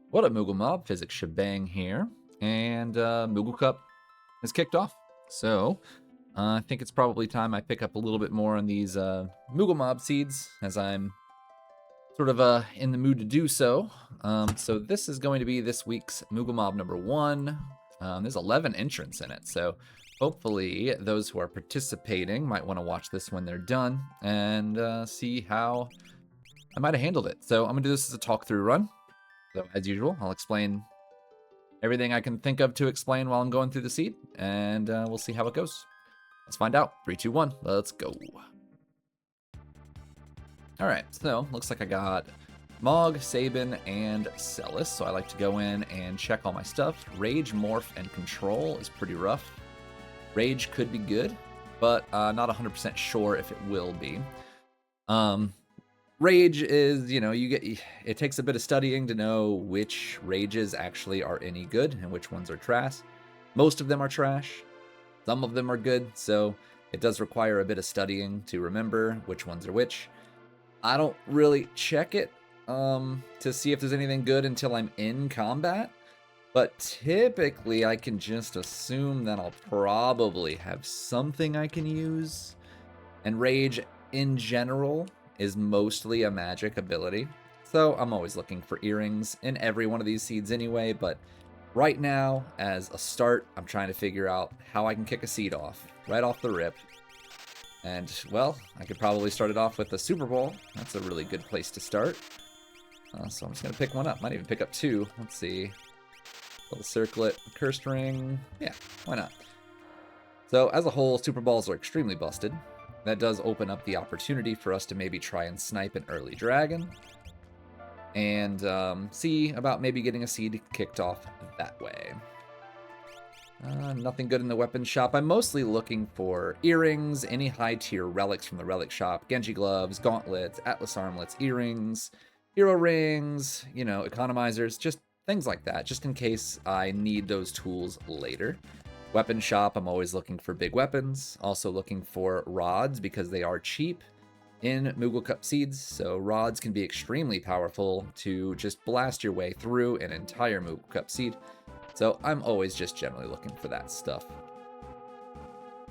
What up, Moogle Mob? Physics Shebang here, and Moogle Cup has kicked off. So I think it's probably time I pick up a little bit more on these Moogle Mob seeds, as I'm sort of in the mood to do so. So this is going to be this week's Moogle Mob number 1. There's 11 entrants in it, so hopefully those who are participating might want to watch this when they're done and see how I might have handled it. So I'm going to do this as a talk-through run. So as usual, I'll explain everything I can think of to explain while I'm going through the seed, and we'll see how it goes. Let's find out. 3, 2, 1, let's go. All right, so looks like I got Mog, Sabin, and Celis, so I like to go in and check all my stuff. Rage, Morph, and Control is pretty rough. Rage could be good, but not 100% sure if it will be. Rage is, it takes a bit of studying to know which rages actually are any good and which ones are trash. Most of them are trash. Some of them are good, so it does require a bit of studying to remember which ones are which. I don't really check it to see if there's anything good until I'm in combat, but typically I can just assume that I'll probably have something I can use. And Rage, in general, is mostly a magic ability, so I'm always looking for earrings in every one of these seeds anyway, but right now, as a start, I'm trying to figure out how I can kick a seed off, right off the rip. And, well, I could probably start it off with a Super Ball. That's a really good place to start. So I'm just going to pick one up. Might even pick up 2. Let's see. Little circlet, cursed ring. Yeah, why not? So, as a whole, Super Balls are extremely busted. That does open up the opportunity for us to maybe try and snipe an early dragon and see about maybe getting a seed kicked off that way. Nothing good in the weapon shop. I'm mostly looking for earrings, any high-tier relics from the relic shop, Genji gloves, gauntlets, Atlas armlets, earrings, hero rings, economizers, just things like that, just in case I need those tools later. Weapon shop, I'm always looking for big weapons. Also looking for rods because they are cheap in Moogle Cup seeds. So rods can be extremely powerful to just blast your way through an entire Moogle Cup seed. So I'm always just generally looking for that stuff.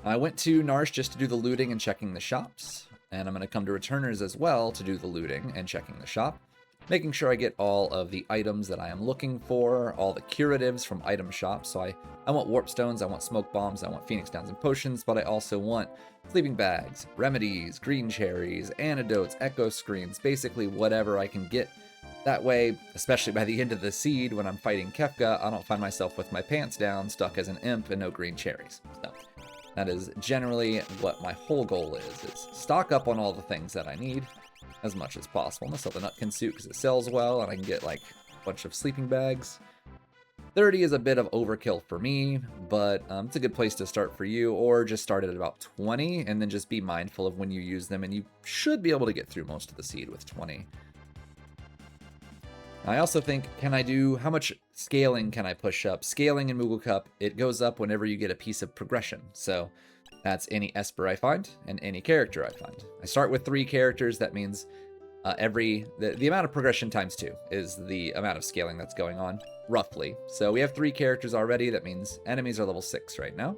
I went to Narsh just to do the looting and checking the shops. And I'm going to come to Returners as well to do the looting and checking the shop. Making sure I get all of the items that I am looking for, all the curatives from item shops. So I want warp stones, I want smoke bombs, I want phoenix downs and potions, but I also want sleeping bags, remedies, green cherries, antidotes, echo screens, basically whatever I can get. That way, especially by the end of the seed, when I'm fighting Kefka, I don't find myself with my pants down, stuck as an imp, and no green cherries. So that is generally what my whole goal is stock up on all the things that I need as much as possible. I'm gonna sell the Nutkin suit because it sells well, and I can get like a bunch of sleeping bags. 30 is a bit of overkill for me, but it's a good place to start for you, or just start at about 20 and then just be mindful of when you use them, and you should be able to get through most of the seed with 20. I also think, how much scaling can I push up? Scaling in Moogle Cup, it goes up whenever you get a piece of progression. So that's any Esper I find and any character I find. I start with 3 characters. That means the amount of progression times 2 is the amount of scaling that's going on, roughly. So we have 3 characters already. That means enemies are level 6 right now.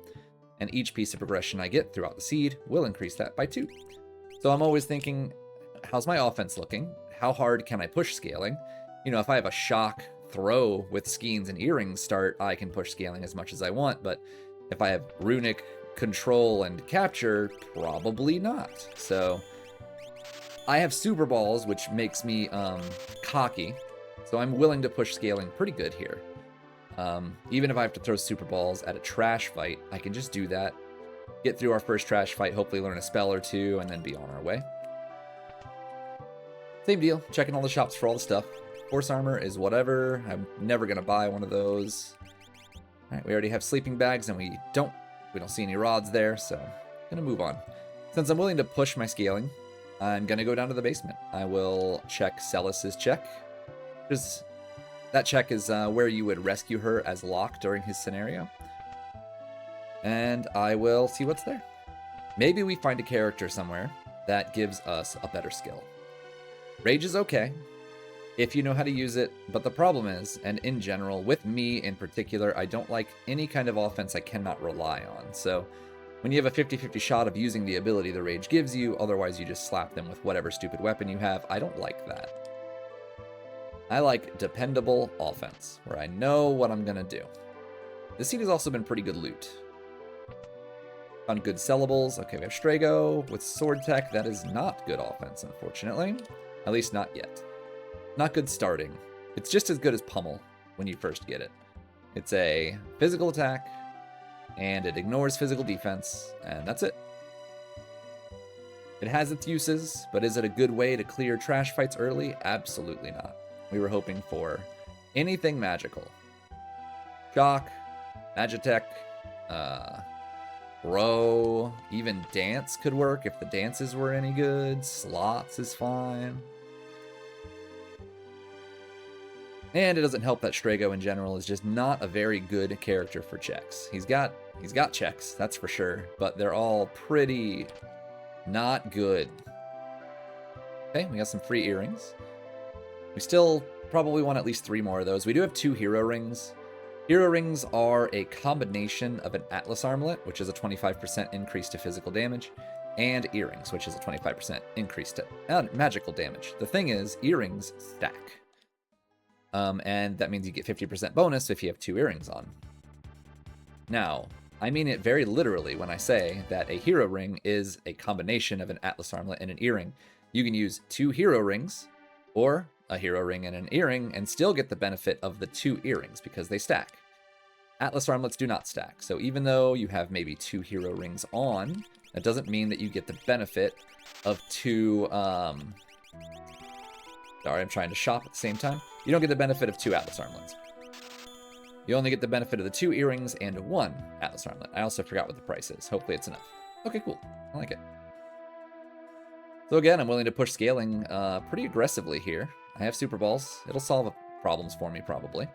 And each piece of progression I get throughout the seed will increase that by 2. So I'm always thinking, how's my offense looking? How hard can I push scaling? If I have a shock throw with skeins and earrings start, I can push scaling as much as I want. But if I have runic, control, and capture, probably not. So I have super balls, which makes me cocky. So I'm willing to push scaling pretty good here. Even if I have to throw super balls at a trash fight, I can just do that. Get through our first trash fight, hopefully learn a spell or 2, and then be on our way. Same deal, checking all the shops for all the stuff. Force armor is whatever. I'm never going to buy one of those. All right, we already have sleeping bags, and we don't see any rods there, so I'm going to move on. Since I'm willing to push my scaling, I'm going to go down to the basement. I will check Celis's check. Because that check is where you would rescue her as Locke during his scenario. And I will see what's there. Maybe we find a character somewhere that gives us a better skill. Rage is okay. if you know how to use it. But the problem is, and in general, with me in particular, I don't like any kind of offense I cannot rely on. So when you have a 50-50 shot of using the ability the Rage gives you, otherwise you just slap them with whatever stupid weapon you have, I don't like that. I like dependable offense, where I know what I'm gonna do. This seed has also been pretty good loot. Found good sellables. Okay, we have Strago with sword tech. That is not good offense, unfortunately. At least not yet. Not good starting. It's just as good as Pummel when you first get it. It's a physical attack, and it ignores physical defense, and that's it. It has its uses, but is it a good way to clear trash fights early? Absolutely not. We were hoping for anything magical. Shock, Magitech, Bro, even Dance could work if the dances were any good. Slots is fine. And it doesn't help that Strago in general is just not a very good character for checks. He's got checks, that's for sure, but they're all pretty not good. Okay, we got some free earrings. We still probably want at least 3 more of those. We do have 2 hero rings. Hero rings are a combination of an Atlas armlet, which is a 25% increase to physical damage, and earrings, which is a 25% increase to magical damage. The thing is, earrings stack. And that means you get 50% bonus if you have 2 earrings on. Now, I mean it very literally when I say that a hero ring is a combination of an Atlas armlet and an earring. You can use 2 hero rings, or a hero ring and an earring, and still get the benefit of the 2 earrings because they stack. Atlas armlets do not stack, so even though you have maybe 2 hero rings on, that doesn't mean that you get the benefit of 2, sorry, I'm trying to shop at the same time. You don't get the benefit of 2 Atlas armlets. You only get the benefit of the 2 earrings and 1 Atlas armlet. I also forgot what the price is. Hopefully it's enough. Okay, cool. I like it. So again, I'm willing to push scaling pretty aggressively here. I have Super Balls. It'll solve problems for me, probably.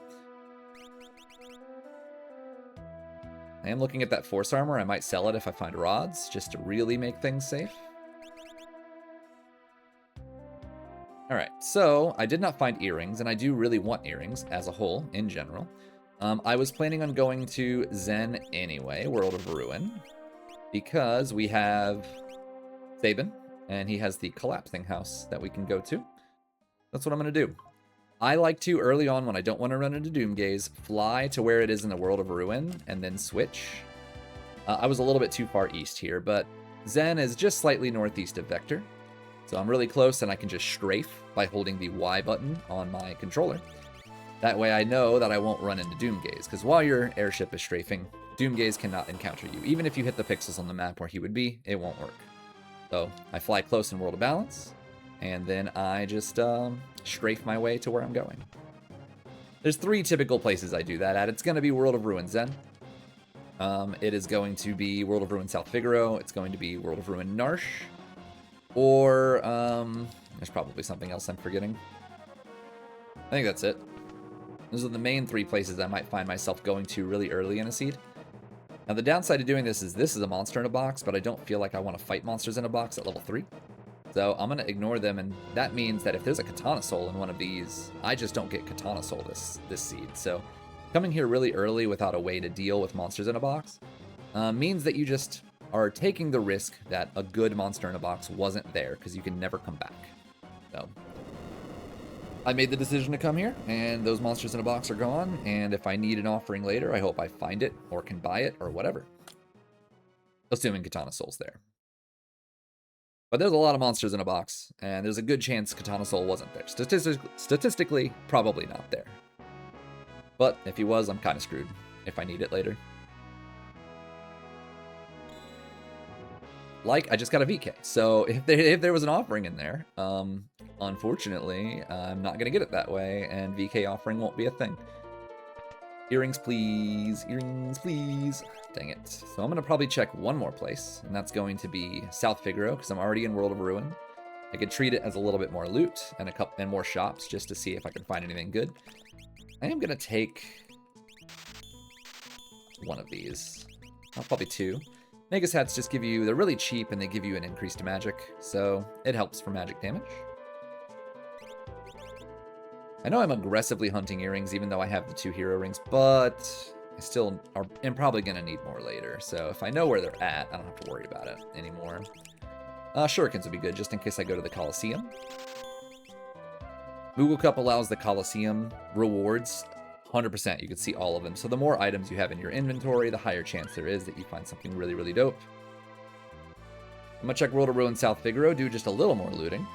I am looking at that Force Armor. I might sell it if I find rods, just to really make things safe. Alright, so I did not find earrings, and I do really want earrings as a whole, in general. I was planning on going to Zen anyway, World of Ruin, because we have Sabin, and he has the collapsing house that we can go to. That's what I'm going to do. I like to, early on when I don't want to run into Doomgaze, fly to where it is in the World of Ruin, and then switch. I was a little bit too far east here, but Zen is just slightly northeast of Vector. So I'm really close, and I can just strafe by holding the Y button on my controller. That way I know that I won't run into Doomgaze, because while your airship is strafing, Doomgaze cannot encounter you. Even if you hit the pixels on the map where he would be, it won't work. So I fly close in World of Balance, and then I just strafe my way to where I'm going. There's 3 typical places I do that at. It's going to be World of Ruin Zen. It is going to be World of Ruin South Figaro. It's going to be World of Ruin Narsh. Or, there's probably something else I'm forgetting. I think that's it. Those are the main 3 places I might find myself going to really early in a seed. Now, the downside of doing this is a monster in a box, but I don't feel like I want to fight monsters in a box at level 3. So I'm going to ignore them, and that means that if there's a Katana Soul in one of these, I just don't get Katana Soul this seed. So coming here really early without a way to deal with monsters in a box means that you just are taking the risk that a good monster in a box wasn't there, because you can never come back. So I made the decision to come here, and those monsters in a box are gone, and if I need an offering later, I hope I find it, or can buy it, or whatever. Assuming Katana Soul's there. But there's a lot of monsters in a box, and there's a good chance Katana Soul wasn't there. Statistically, probably not there. But if he was, I'm kind of screwed if I need it later. Like, I just got a VK, so if there was an offering in there, unfortunately, I'm not going to get it that way, and VK offering won't be a thing. Earrings, please. Earrings, please. Dang it. So I'm going to probably check one more place, and that's going to be South Figaro, because I'm already in World of Ruin. I could treat it as a little bit more loot and more shops just to see if I can find anything good. I am going to take one of these. Probably 2. Magus hats just give you, they're really cheap, and they give you an increased magic, so it helps for magic damage. I know I'm aggressively hunting earrings, even though I have the 2 hero rings, but I still am probably going to need more later. So if I know where they're at, I don't have to worry about it anymore. Shurikens would be good, just in case I go to the Coliseum. Moogle Cup allows the Coliseum rewards 100%. You can see all of them. So the more items you have in your inventory, the higher chance there is that you find something really, really dope. I'm going to check World of Ruin South Figaro, do just a little more looting.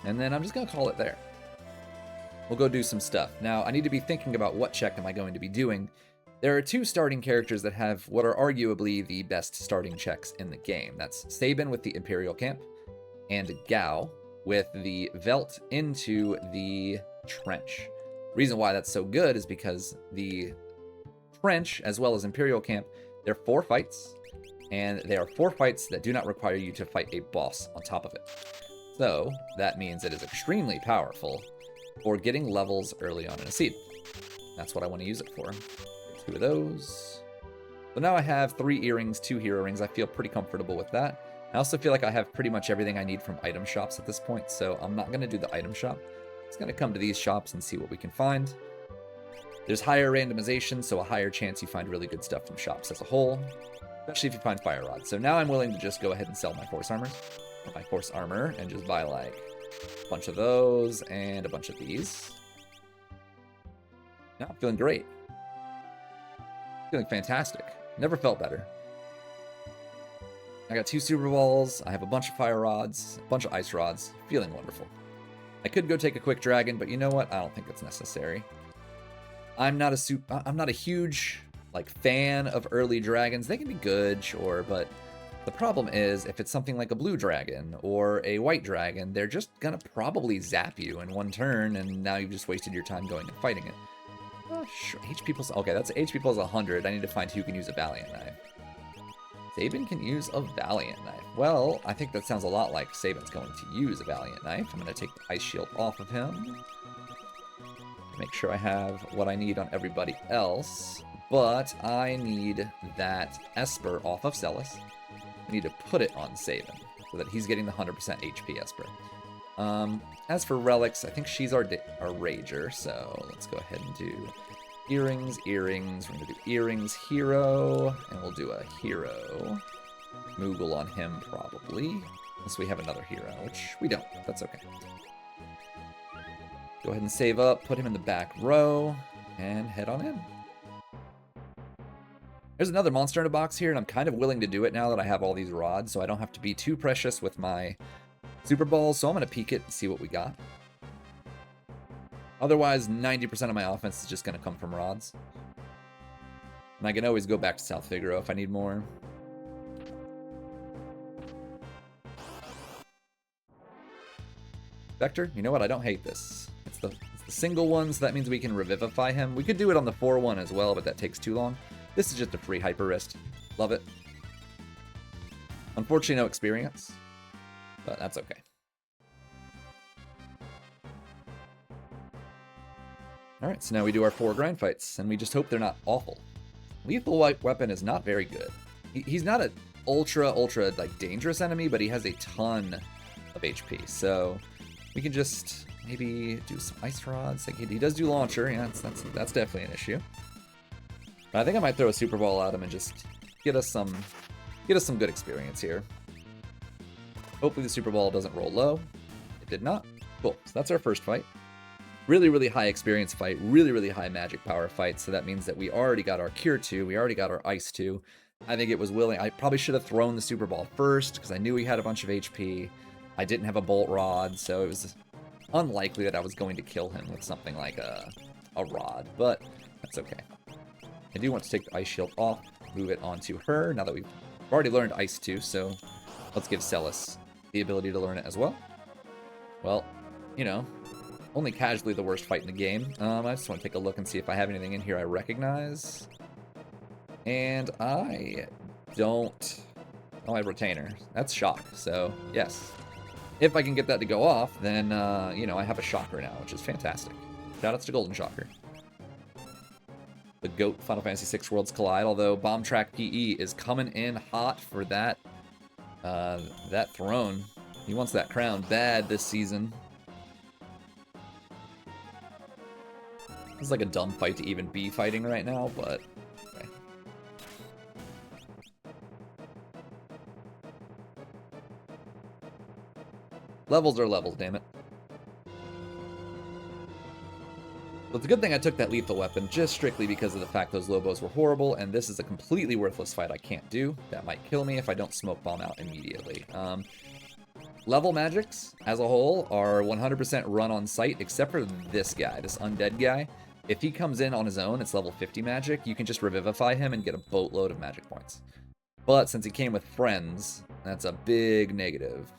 And then I'm just going to call it there. We'll go do some stuff. Now, I need to be thinking about what check am I going to be doing. There are 2 starting characters that have what are arguably the best starting checks in the game. That's Sabin with the Imperial Camp, and Gao with the Velt into the Trench. Reason why that's so good is because the Trench, as well as Imperial Camp, they're 4 fights, and they are 4 fights that do not require you to fight a boss on top of it. So, that means it is extremely powerful for getting levels early on in a seed. That's what I want to use it for. 2 of those. So now I have 3 earrings, 2 hero rings. I feel pretty comfortable with that. I also feel like I have pretty much everything I need from item shops at this point, so I'm not going to do the item shop. I'm just going to come to these shops and see what we can find. There's higher randomization, so a higher chance you find really good stuff from shops as a whole, especially if you find fire rods. So now I'm willing to just go ahead and sell my force armor, and just buy like a bunch of those and a bunch of these. Now I'm feeling great. Feeling fantastic. Never felt better. I got 2 super balls. I have a bunch of fire rods, a bunch of ice rods. Feeling wonderful. I could go take a quick dragon, but you know what? I don't think it's necessary. I'm not a huge like fan of early dragons. They can be good, sure, but the problem is if it's something like a blue dragon or a white dragon, they're just gonna probably zap you in 1 turn, and now you've just wasted your time going and fighting it. Sure. HP plus, okay, that's HP plus 100. I need to find who can use a Valiant Knife. Sabin can use a Valiant Knife. Well, I think that sounds a lot like Sabin's going to use a Valiant Knife. I'm going to take the Ice Shield off of him. Make sure I have what I need on everybody else. But I need that Esper off of Celis. I need to put it on Sabin so that he's getting the 100% HP Esper. As for relics, I think she's our Rager, so let's go ahead and do earrings. We're going to do earrings, hero, and we'll do a hero. Moogle on him, probably. Unless we have another hero, which we don't. That's okay. Go ahead and save up, put him in the back row, and head on in. There's another monster in a box here, and I'm kind of willing to do it now that I have all these rods, so I don't have to be too precious with my super balls, so I'm going to peek it and see what we got. Otherwise, 90% of my offense is just going to come from rods. And I can always go back to South Figaro if I need more. Vector, you know what? I don't hate this. It's the single one, so that means we can revivify him. We could do it on the 4-1 as well, but that takes too long. This is just a free hyper wrist. Love it. Unfortunately, no experience, but that's okay. Alright, so now we do our 4 grind fights, and we just hope they're not awful. Lethal White Weapon is not very good. He's not an ultra like dangerous enemy, but he has a ton of HP, so we can just maybe do some ice rods. Like he does do launcher, yeah, that's definitely an issue. But I think I might throw a super ball at him and just get us some good experience here. Hopefully the super ball doesn't roll low. It did not. Cool. So that's our first fight. Really, really high experience fight. Really, really high magic power fight. So that means that we already got our Cure 2. We already got our Ice 2. I think it was willing. I probably should have thrown the super ball first because I knew he had a bunch of HP. I didn't have a bolt rod, so it was unlikely that I was going to kill him with something like a rod, but that's okay. I do want to take the Ice Shield off, move it onto her, now that we've already learned Ice 2, so let's give Celis the ability to learn it as well. Well, you know, only casually the worst fight in the game. I just want to take a look and see if I have anything in here I recognize. And I don't... Oh, I have Retainer. That's Shock, so yes. If I can get that to go off, then, you know, I have a Shocker now, which is fantastic. Shoutouts to Golden Shocker. The GOAT Final Fantasy VI Worlds Collide, although Bomb Track PE is coming in hot for that, that throne. He wants that crown bad this season. This is like a dumb fight to even be fighting right now, but okay. Levels are levels, damn it. But it's a good thing I took that lethal weapon just strictly because of the fact those Lobos were horrible, and this is a completely worthless fight I can't do. That might kill me if I don't smoke bomb out immediately. Level magics, as a whole, are 100% run on sight, except for this guy, this undead guy. If he comes in on his own, it's level 50 magic, you can just revivify him and get a boatload of magic points. But since he came with friends, that's a big negative.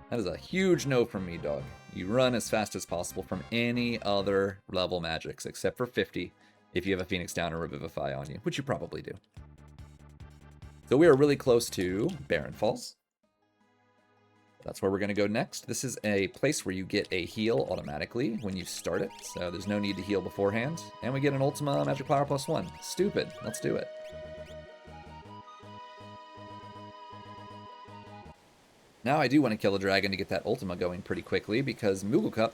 That is a huge no from me, dog. You run as fast as possible from any other level magics, except for 50, if you have a Phoenix Down or Revivify on you, which you probably do. So we are really close to Barren Falls. That's where we're going to go next. This is a place where you get a heal automatically when you start it, so there's no need to heal beforehand. And we get an Ultima Magic Power +1. Stupid. Let's do it. Now I do want to kill a dragon to get that Ultima going pretty quickly, because Moogle Cup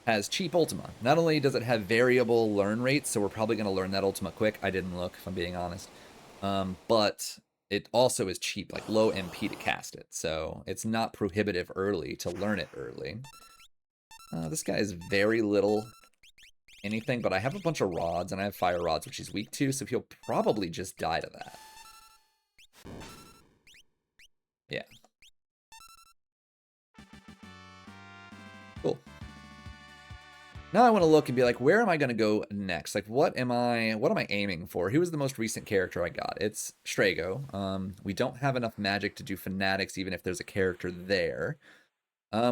has cheap Ultima. Not only does it have variable learn rates, so we're probably going to learn that Ultima quick. I didn't look, if I'm being honest. But it also is cheap, like low MP to cast it. So it's not prohibitive early to learn it early. This guy is very little anything, but I have a bunch of rods, and I have fire rods, which he's weak to, so he'll probably just die to that. Yeah. Cool. Now I want to look and be like, where am I going to go next? Like, what am I aiming for? Who is the most recent character I got? It's Strago. We don't have enough magic to do Fanatics, even if there's a character there.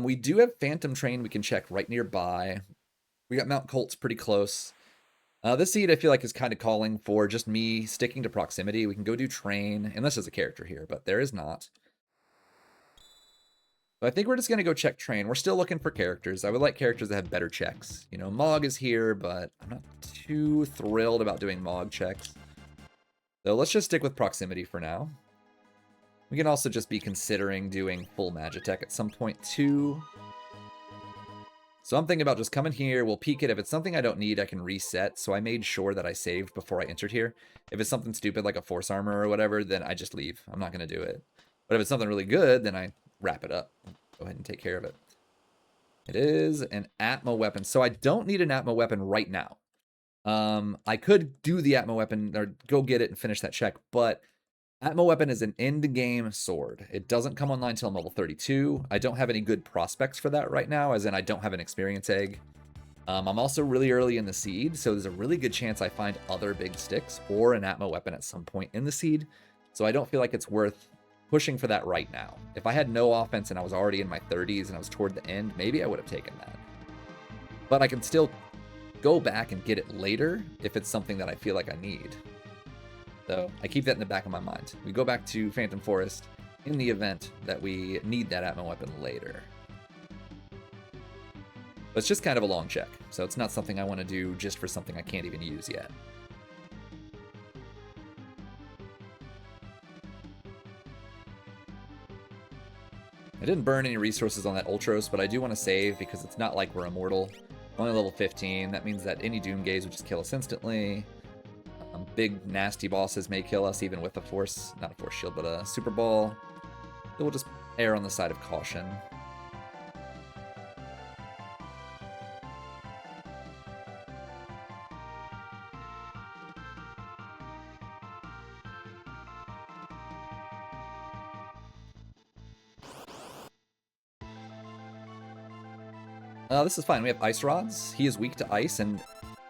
We do have Phantom Train we can check right nearby. We got Mount Colt's pretty close. This seed I feel like is kind of calling for just me sticking to proximity. We can go do Train, unless there's a character here, but there is not. So I think we're just going to go check Train. We're still looking for characters. I would like characters that have better checks. You know, Mog is here, but I'm not too thrilled about doing Mog checks. So let's just stick with proximity for now. We can also just be considering doing full Magitech at some point too. So I'm thinking about just coming here, we'll peek it. If it's something I don't need, I can reset. So I made sure that I saved before I entered here. If it's something stupid like a Force Armor or whatever, then I just leave. I'm not going to do it. But if it's something really good, then I wrap it up. Go ahead and take care of it. It is an Atma weapon. So I don't need an Atma weapon right now. I could do the Atma weapon or go get it and finish that check, but Atma weapon is an end-game sword. It doesn't come online until I'm level 32. I don't have any good prospects for that right now, as in I don't have an experience egg. I'm also really early in the seed, so there's a really good chance I find other big sticks or an Atma weapon at some point in the seed. So I don't feel like it's worth pushing for that right now. If I had no offense and I was already in my 30s and I was toward the end, maybe I would have taken that. But I can still go back and get it later if it's something that I feel like I need. So I keep that in the back of my mind. We go back to Phantom Forest in the event that we need that Atma weapon later. But it's just kind of a long check, so it's not something I want to do just for something I can't even use yet. I didn't burn any resources on that Ultros, but I do want to save because it's not like we're immortal. Only level 15. That means that any Doom Gaze would just kill us instantly. Big, nasty bosses may kill us even with a Force, not a Force Shield, but a Super Ball. So we'll just err on the side of caution. This is fine. We have Ice Rods. He is weak to Ice, and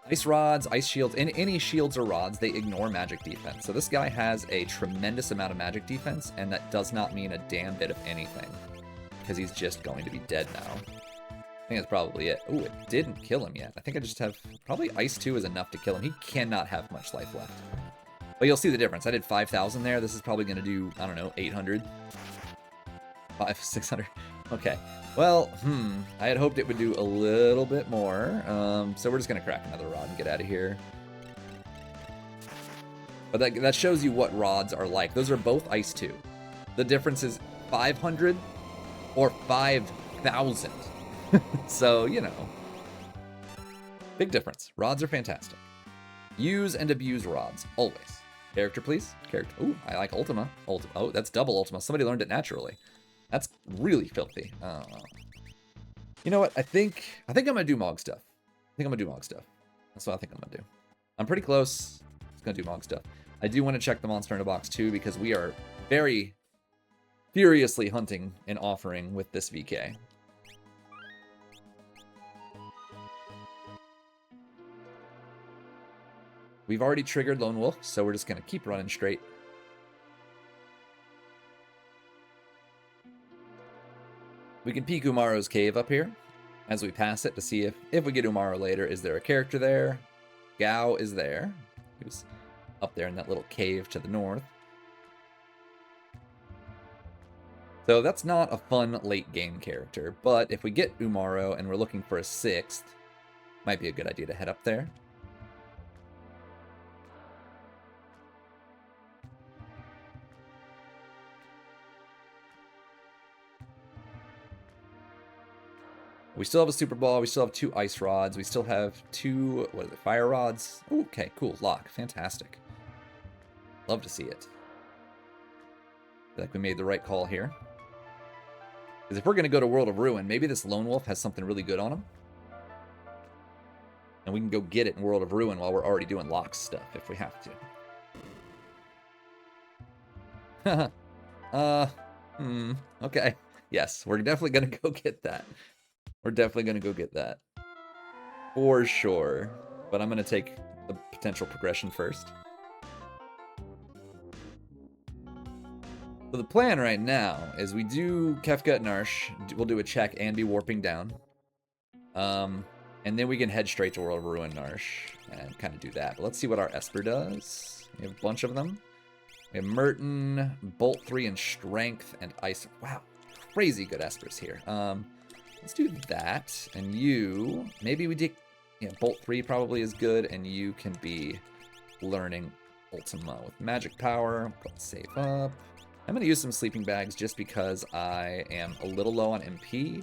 Ice Rods, Ice Shields, any shields or rods, they ignore magic defense. So this guy has a tremendous amount of magic defense, and that does not mean a damn bit of anything, because he's just going to be dead now. I think that's probably it. Ooh, it didn't kill him yet. I think I just have... Probably Ice 2 is enough to kill him. He cannot have much life left. But you'll see the difference. I did 5,000 there. This is probably going to do, I don't know, 800. 600. Okay. Well, I had hoped it would do a little bit more. So we're just going to crack another rod and get out of here. But that shows you what rods are like. Those are both Ice 2. The difference is 500 or 5,000. So, you know. Big difference. Rods are fantastic. Use and abuse rods, always. Character, please. Character. Ooh, I like Ultima. Oh, that's double Ultima. Somebody learned it naturally. That's really filthy. Oh. You know what? I think I'm gonna do Mog stuff. That's what I think I'm gonna do. I'm pretty close. It's gonna do Mog stuff. I do want to check the monster in a box too, because we are very furiously hunting and offering with this VK. We've already triggered Lone Wolf, so we're just gonna keep running straight. We can peek Umaro's cave up here as we pass it to see if we get Umaro later. Is there a character there? Gao is there. He was up there in that little cave to the north. So that's not a fun late game character, but if we get Umaro and we're looking for a 6th, might be a good idea to head up there. We still have a Super Ball, we still have 2 Ice Rods, we still have 2, what are they, Fire Rods? Ooh, okay, cool, lock, fantastic. Love to see it. Feel like we made the right call here. Because if we're going to go to World of Ruin, maybe this Lone Wolf has something really good on him. And we can go get it in World of Ruin while we're already doing lock stuff if we have to. Okay. Yes, we're definitely going to go get that. We're definitely going to go get that. For sure. But I'm going to take the potential progression first. So the plan right now is we do Kefka Narsh, we'll do a check and be warping down. And then we can head straight to World of Ruin Narsh and kind of do that. But let's see what our Esper does. We have a bunch of them. We have Merton, Bolt 3 and Strength, and Ice. Wow, crazy good Espers here. Let's do that. And you, maybe we did, yeah, Bolt 3 probably is good, and you can be learning Ultima with magic power. Go save up. I'm going to use some sleeping bags just because I am a little low on MP.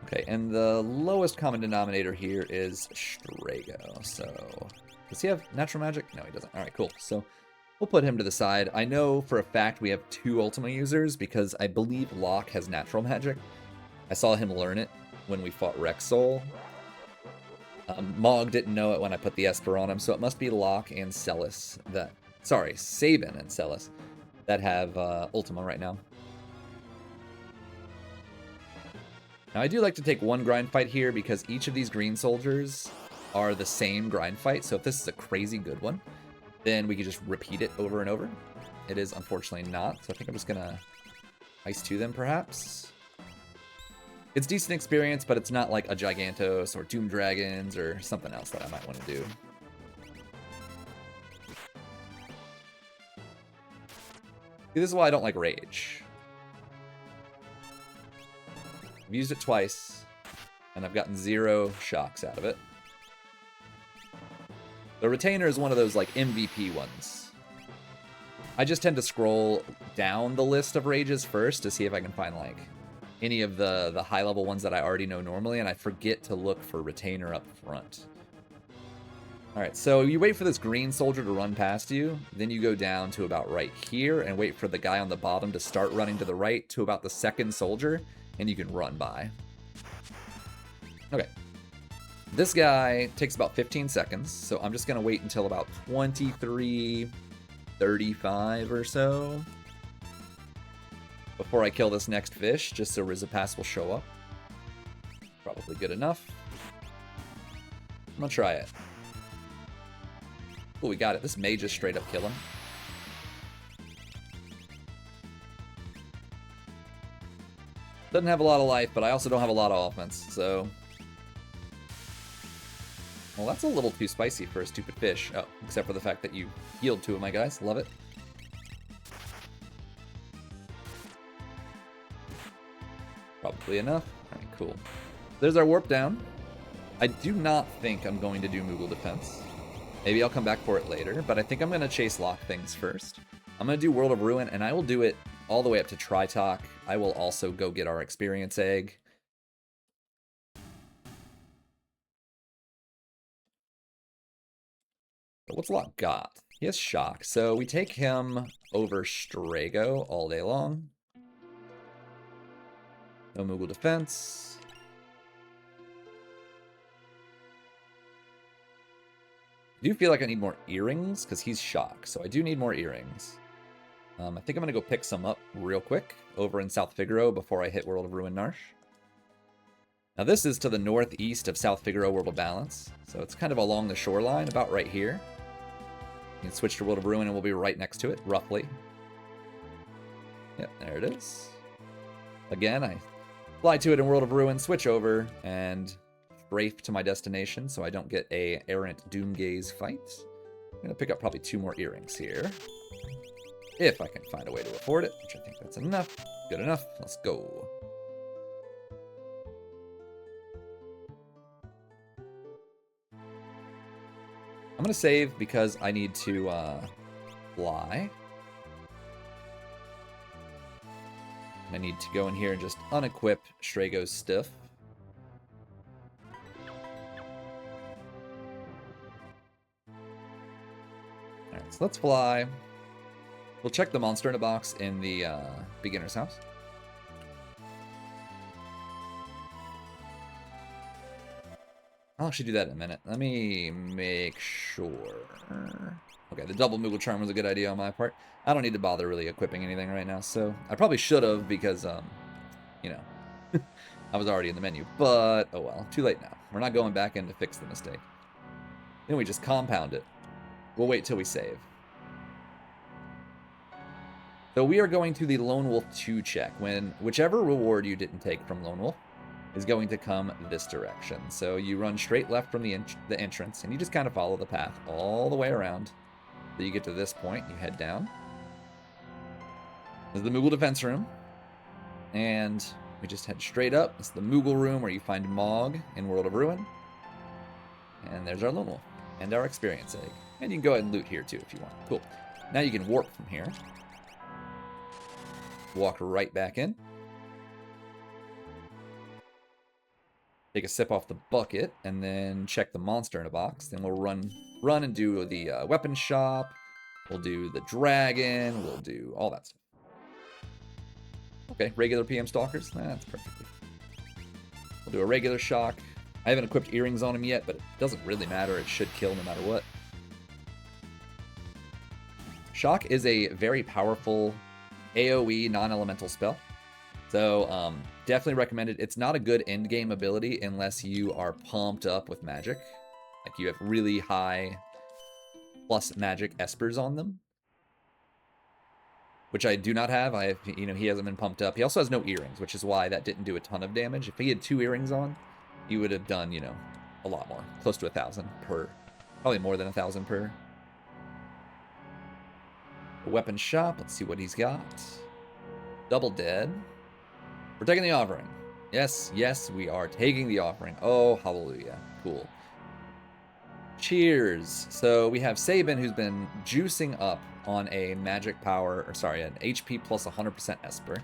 Okay, and the lowest common denominator here is Strago. So, does he have natural magic? No, he doesn't. All right, cool. So, we'll put him to the side. I know for a fact we have 2 Ultima users because I believe Locke has natural magic. I saw him learn it when we fought Rexol. Mog didn't know it when I put the Esper on him, so it must be Locke and Celis that... Sorry, Sabin and Celis that have Ultima right now. Now, I do like to take one grind fight here because each of these green soldiers are the same grind fight. So if this is a crazy good one, then we can just repeat it over and over. It is unfortunately not. So I think I'm just going to Ice 2 them, perhaps. It's decent experience, but it's not like a Gigantos or Doom Dragons or something else that I might want to do. See, this is why I don't like Rage. I've used it twice, and I've gotten 0 shocks out of it. The Retainer is one of those, like, MVP ones. I just tend to scroll down the list of Rages first to see if I can find, like, any of the high-level ones that I already know normally, and I forget to look for Retainer up front. Alright, so you wait for this green soldier to run past you, then you go down to about right here, and wait for the guy on the bottom to start running to the right to about the second soldier, and you can run by. Okay. This guy takes about 15 seconds, so I'm just going to wait until about 23:35 or so before I kill this next fish, just so Rizapass will show up. Probably good enough. I'm going to try it. Oh, we got it. This may just straight up kill him. Doesn't have a lot of life, but I also don't have a lot of offense, so... Well, that's a little too spicy for a stupid fish. Oh, except for the fact that you healed 2 of my guys. Love it. Probably enough. Alright, cool. There's our warp down. I do not think I'm going to do Moogle defense. Maybe I'll come back for it later, but I think I'm going to chase lock things first. I'm going to do World of Ruin, and I will do it all the way up to Tritalk. I will also go get our experience egg. But what's Locke got? He has Shock, so we take him over Strago all day long. No Moogle defense. I do feel like I need more earrings because he's Shock, so I do need more earrings. I think I'm going to go pick some up real quick over in South Figaro before I hit World of Ruin Narsh. Now this is to the northeast of South Figaro World of Balance, so it's kind of along the shoreline, about right here. You can switch to World of Ruin and we'll be right next to it, roughly. Yep, there it is. Again, I fly to it in World of Ruin, switch over, and strafe to my destination so I don't get a errant Doomgaze fight. I'm going to pick up probably 2 more earrings here. If I can find a way to afford it, which I think that's enough. Good enough. Let's go. I'm going to save because I need to fly. I need to go in here and just unequip Strago's stuff. Alright, so let's fly. We'll check the monster in a box in the beginner's house. I'll actually do that in a minute. Let me make sure. Okay, the double Moogle Charm was a good idea on my part. I don't need to bother really equipping anything right now, so I probably should have because, you know, I was already in the menu. But, oh well, too late now. We're not going back in to fix the mistake. Then we just compound it. We'll wait till we save. So we are going to the Lone Wolf 2 check, when whichever reward you didn't take from Lone Wolf is going to come this direction. So you run straight left from the entrance, and you just kind of follow the path all the way around. So you get to this point, you head down. This is the Moogle defense room. And we just head straight up. It's the Moogle room where you find Mog in World of Ruin. And there's our Lone Wolf and our experience egg. And you can go ahead and loot here too if you want. Cool. Now you can warp from here. Walk right back in. Take a sip off the bucket, and then check the monster in a box. Then we'll run and do the weapon shop. We'll do the dragon. We'll do all that stuff. Okay, regular PM Stalkers. That's perfect. We'll do a regular shock. I haven't equipped earrings on him yet, but it doesn't really matter. It should kill no matter what. Shock is a very powerful AoE non-elemental spell. So, definitely recommend it. It's not a good end game ability unless you are pumped up with magic. Like you have really high plus magic espers on them. Which I do not have. He hasn't been pumped up. He also has no earrings, which is why that didn't do a ton of damage. If he had 2 earrings on, he would have done, a lot more. Close to 1,000 per. Probably more than 1,000 per. The weapon shop. Let's see what he's got. Double dead. We're taking the offering. Yes, yes, we are taking the offering. Oh, hallelujah. Cool. Cheers. So we have Sabin, who's been juicing up on a magic power, an HP plus 100% Esper.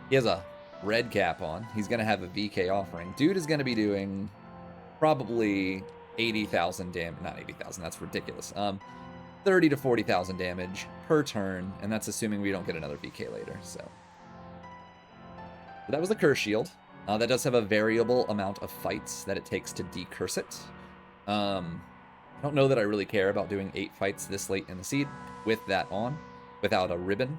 He has a red cap on. He's going to have a VK offering. Dude is going to be doing probably 80,000 damage. Not 80,000, that's ridiculous. 30 to 40,000 damage per turn, and that's assuming we don't get another VK later, so that was the Curse Shield. That does have a variable amount of fights that it takes to decurse it. I don't know that I really care about doing 8 fights this late in the seed with that on, without a ribbon.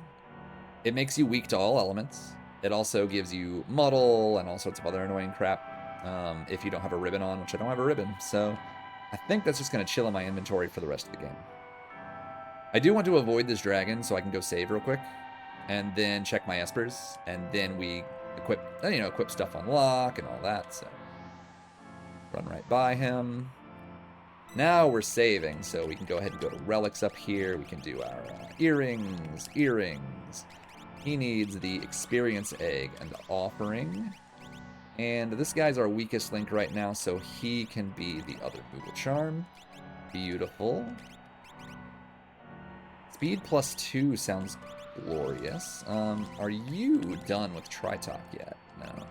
It makes you weak to all elements. It also gives you muddle and all sorts of other annoying crap if you don't have a ribbon on, which I don't have a ribbon. So I think that's just going to chill in my inventory for the rest of the game. I do want to avoid this dragon so I can go save real quick and then check my espers, and then we equip stuff on lock and all that, so run right by him. Now we're saving, so we can go ahead and go to relics up here. We can do our earrings. He needs the experience egg and the offering. And this guy's our weakest link right now, so he can be the other Moogle Charm. Beautiful. Speed plus 2 sounds glorious. Are you done with Tritalk yet? No.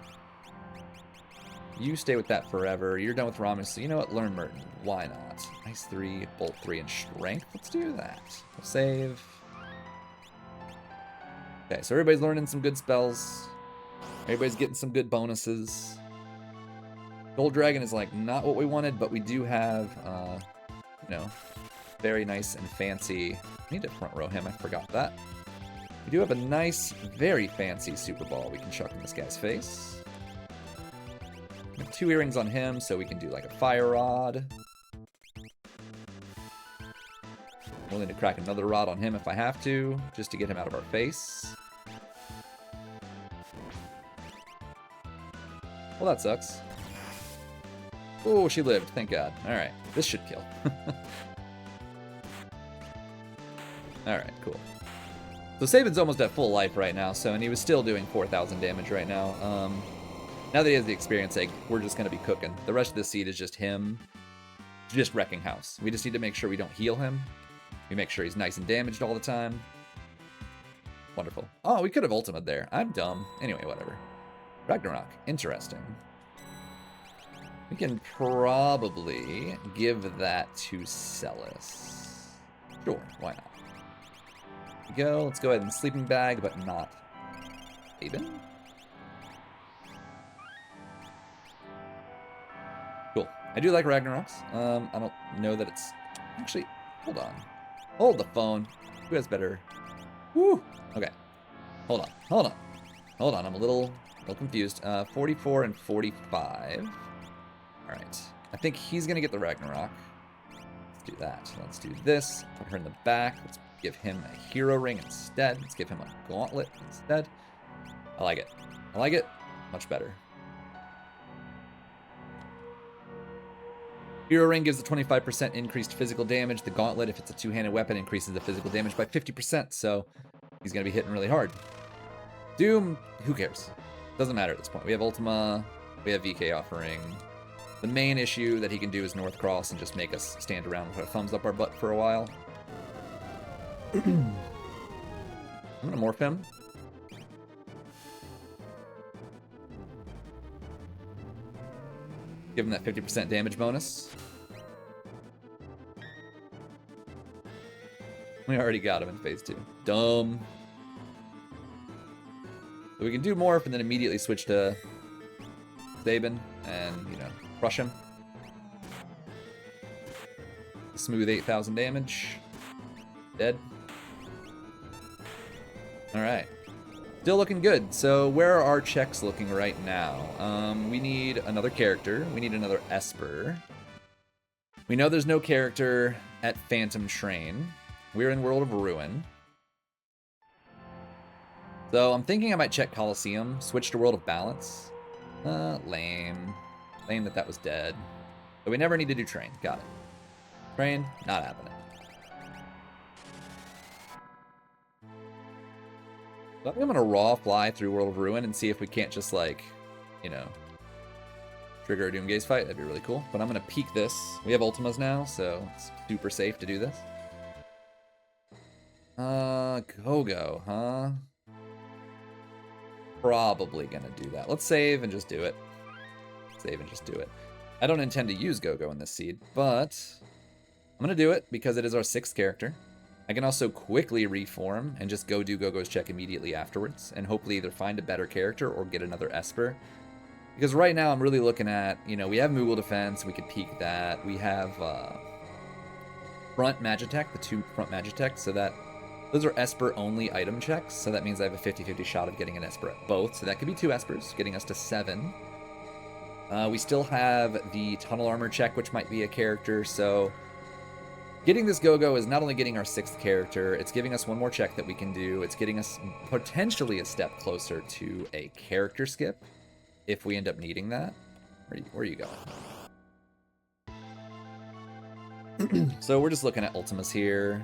You stay with that forever. You're done with Ramen, so you know what? Learn Merton. Why not? Ice 3, Bolt 3, and Strength. Let's do that. We'll save. Okay, so everybody's learning some good spells. Everybody's getting some good bonuses. Gold Dragon is like not what we wanted, but we do have, you know, very nice and fancy. I need to front row him. I forgot that. We do have a nice, very fancy Super Ball we can chuck in this guy's face. We have 2 earrings on him, so we can do like a Fire Rod. I'm willing to crack another rod on him if I have to, just to get him out of our face. Well, that sucks. Oh, she lived. Thank God. Alright. This should kill. Alright, cool. So Saban's almost at full life right now, and he was still doing 4,000 damage right now. Now that he has the experience egg, we're just going to be cooking. The rest of the seed is just him just wrecking house. We just need to make sure we don't heal him. We make sure he's nice and damaged all the time. Wonderful. Oh, we could have ultimated there. I'm dumb. Anyway, whatever. Ragnarok. Interesting. We can probably give that to Celis. Sure, why not? Here we go. Let's go ahead and sleeping bag, but not Saban. Cool. I do like Ragnarok's. I don't know that it's... Actually, hold on. Hold the phone. Who has better... Woo! Okay. Hold on. Hold on. Hold on. I'm a little confused. 44 and 45. All right. I think he's going to get the Ragnarok. Let's do that. Let's do this. Put her in the back. Let's give him a hero ring instead. Let's give him a gauntlet instead. I like it. I like it. Much better. Hero ring gives a 25% increased physical damage. The gauntlet, if it's a two-handed weapon, increases the physical damage by 50%. So he's going to be hitting really hard. Doom, who cares? Doesn't matter at this point. We have Ultima. We have VK offering. The main issue that he can do is North Cross and just make us stand around with our thumbs up our butt for a while. I'm going to morph him. Give him that 50% damage bonus. We already got him in phase 2. Dumb. So we can do morph and then immediately switch to Saban and, you know, crush him. Smooth 8,000 damage. Dead. Alright. Still looking good. So where are our checks looking right now? We need another character. We need another Esper. We know there's no character at Phantom Train. We're in World of Ruin. So I'm thinking I might check Coliseum, switch to World of Balance. Lame. Lame that was dead. But we never need to do Train. Got it. Train, not happening. So I think I'm gonna raw fly through World of Ruin and see if we can't just, like, you know, trigger a Doomgaze fight. That'd be really cool. But I'm gonna peek this. We have Ultimas now, so it's super safe to do this. Go-Go, huh? Probably gonna do that. Let's save and just do it. Save and just do it. I don't intend to use Go-Go in this seed, but I'm gonna do it because it is our 6th character. I can also quickly reform and just go do Go-Go's check immediately afterwards and hopefully either find a better character or get another Esper. Because right now I'm really looking at, you know, we have Moogle defense, we could peek that. We have front Magitech, the 2 front Magitech, so that those are Esper only item checks, so that means I have a 50-50 shot of getting an Esper at both. So that could be 2 Espers, getting us to 7. We still have the Tunnel Armor check, which might be a character, so getting this Go-Go is not only getting our 6th character, it's giving us one more check that we can do. It's getting us potentially a step closer to a character skip, if we end up needing that. Where are you going? So we're just looking at Ultimas here.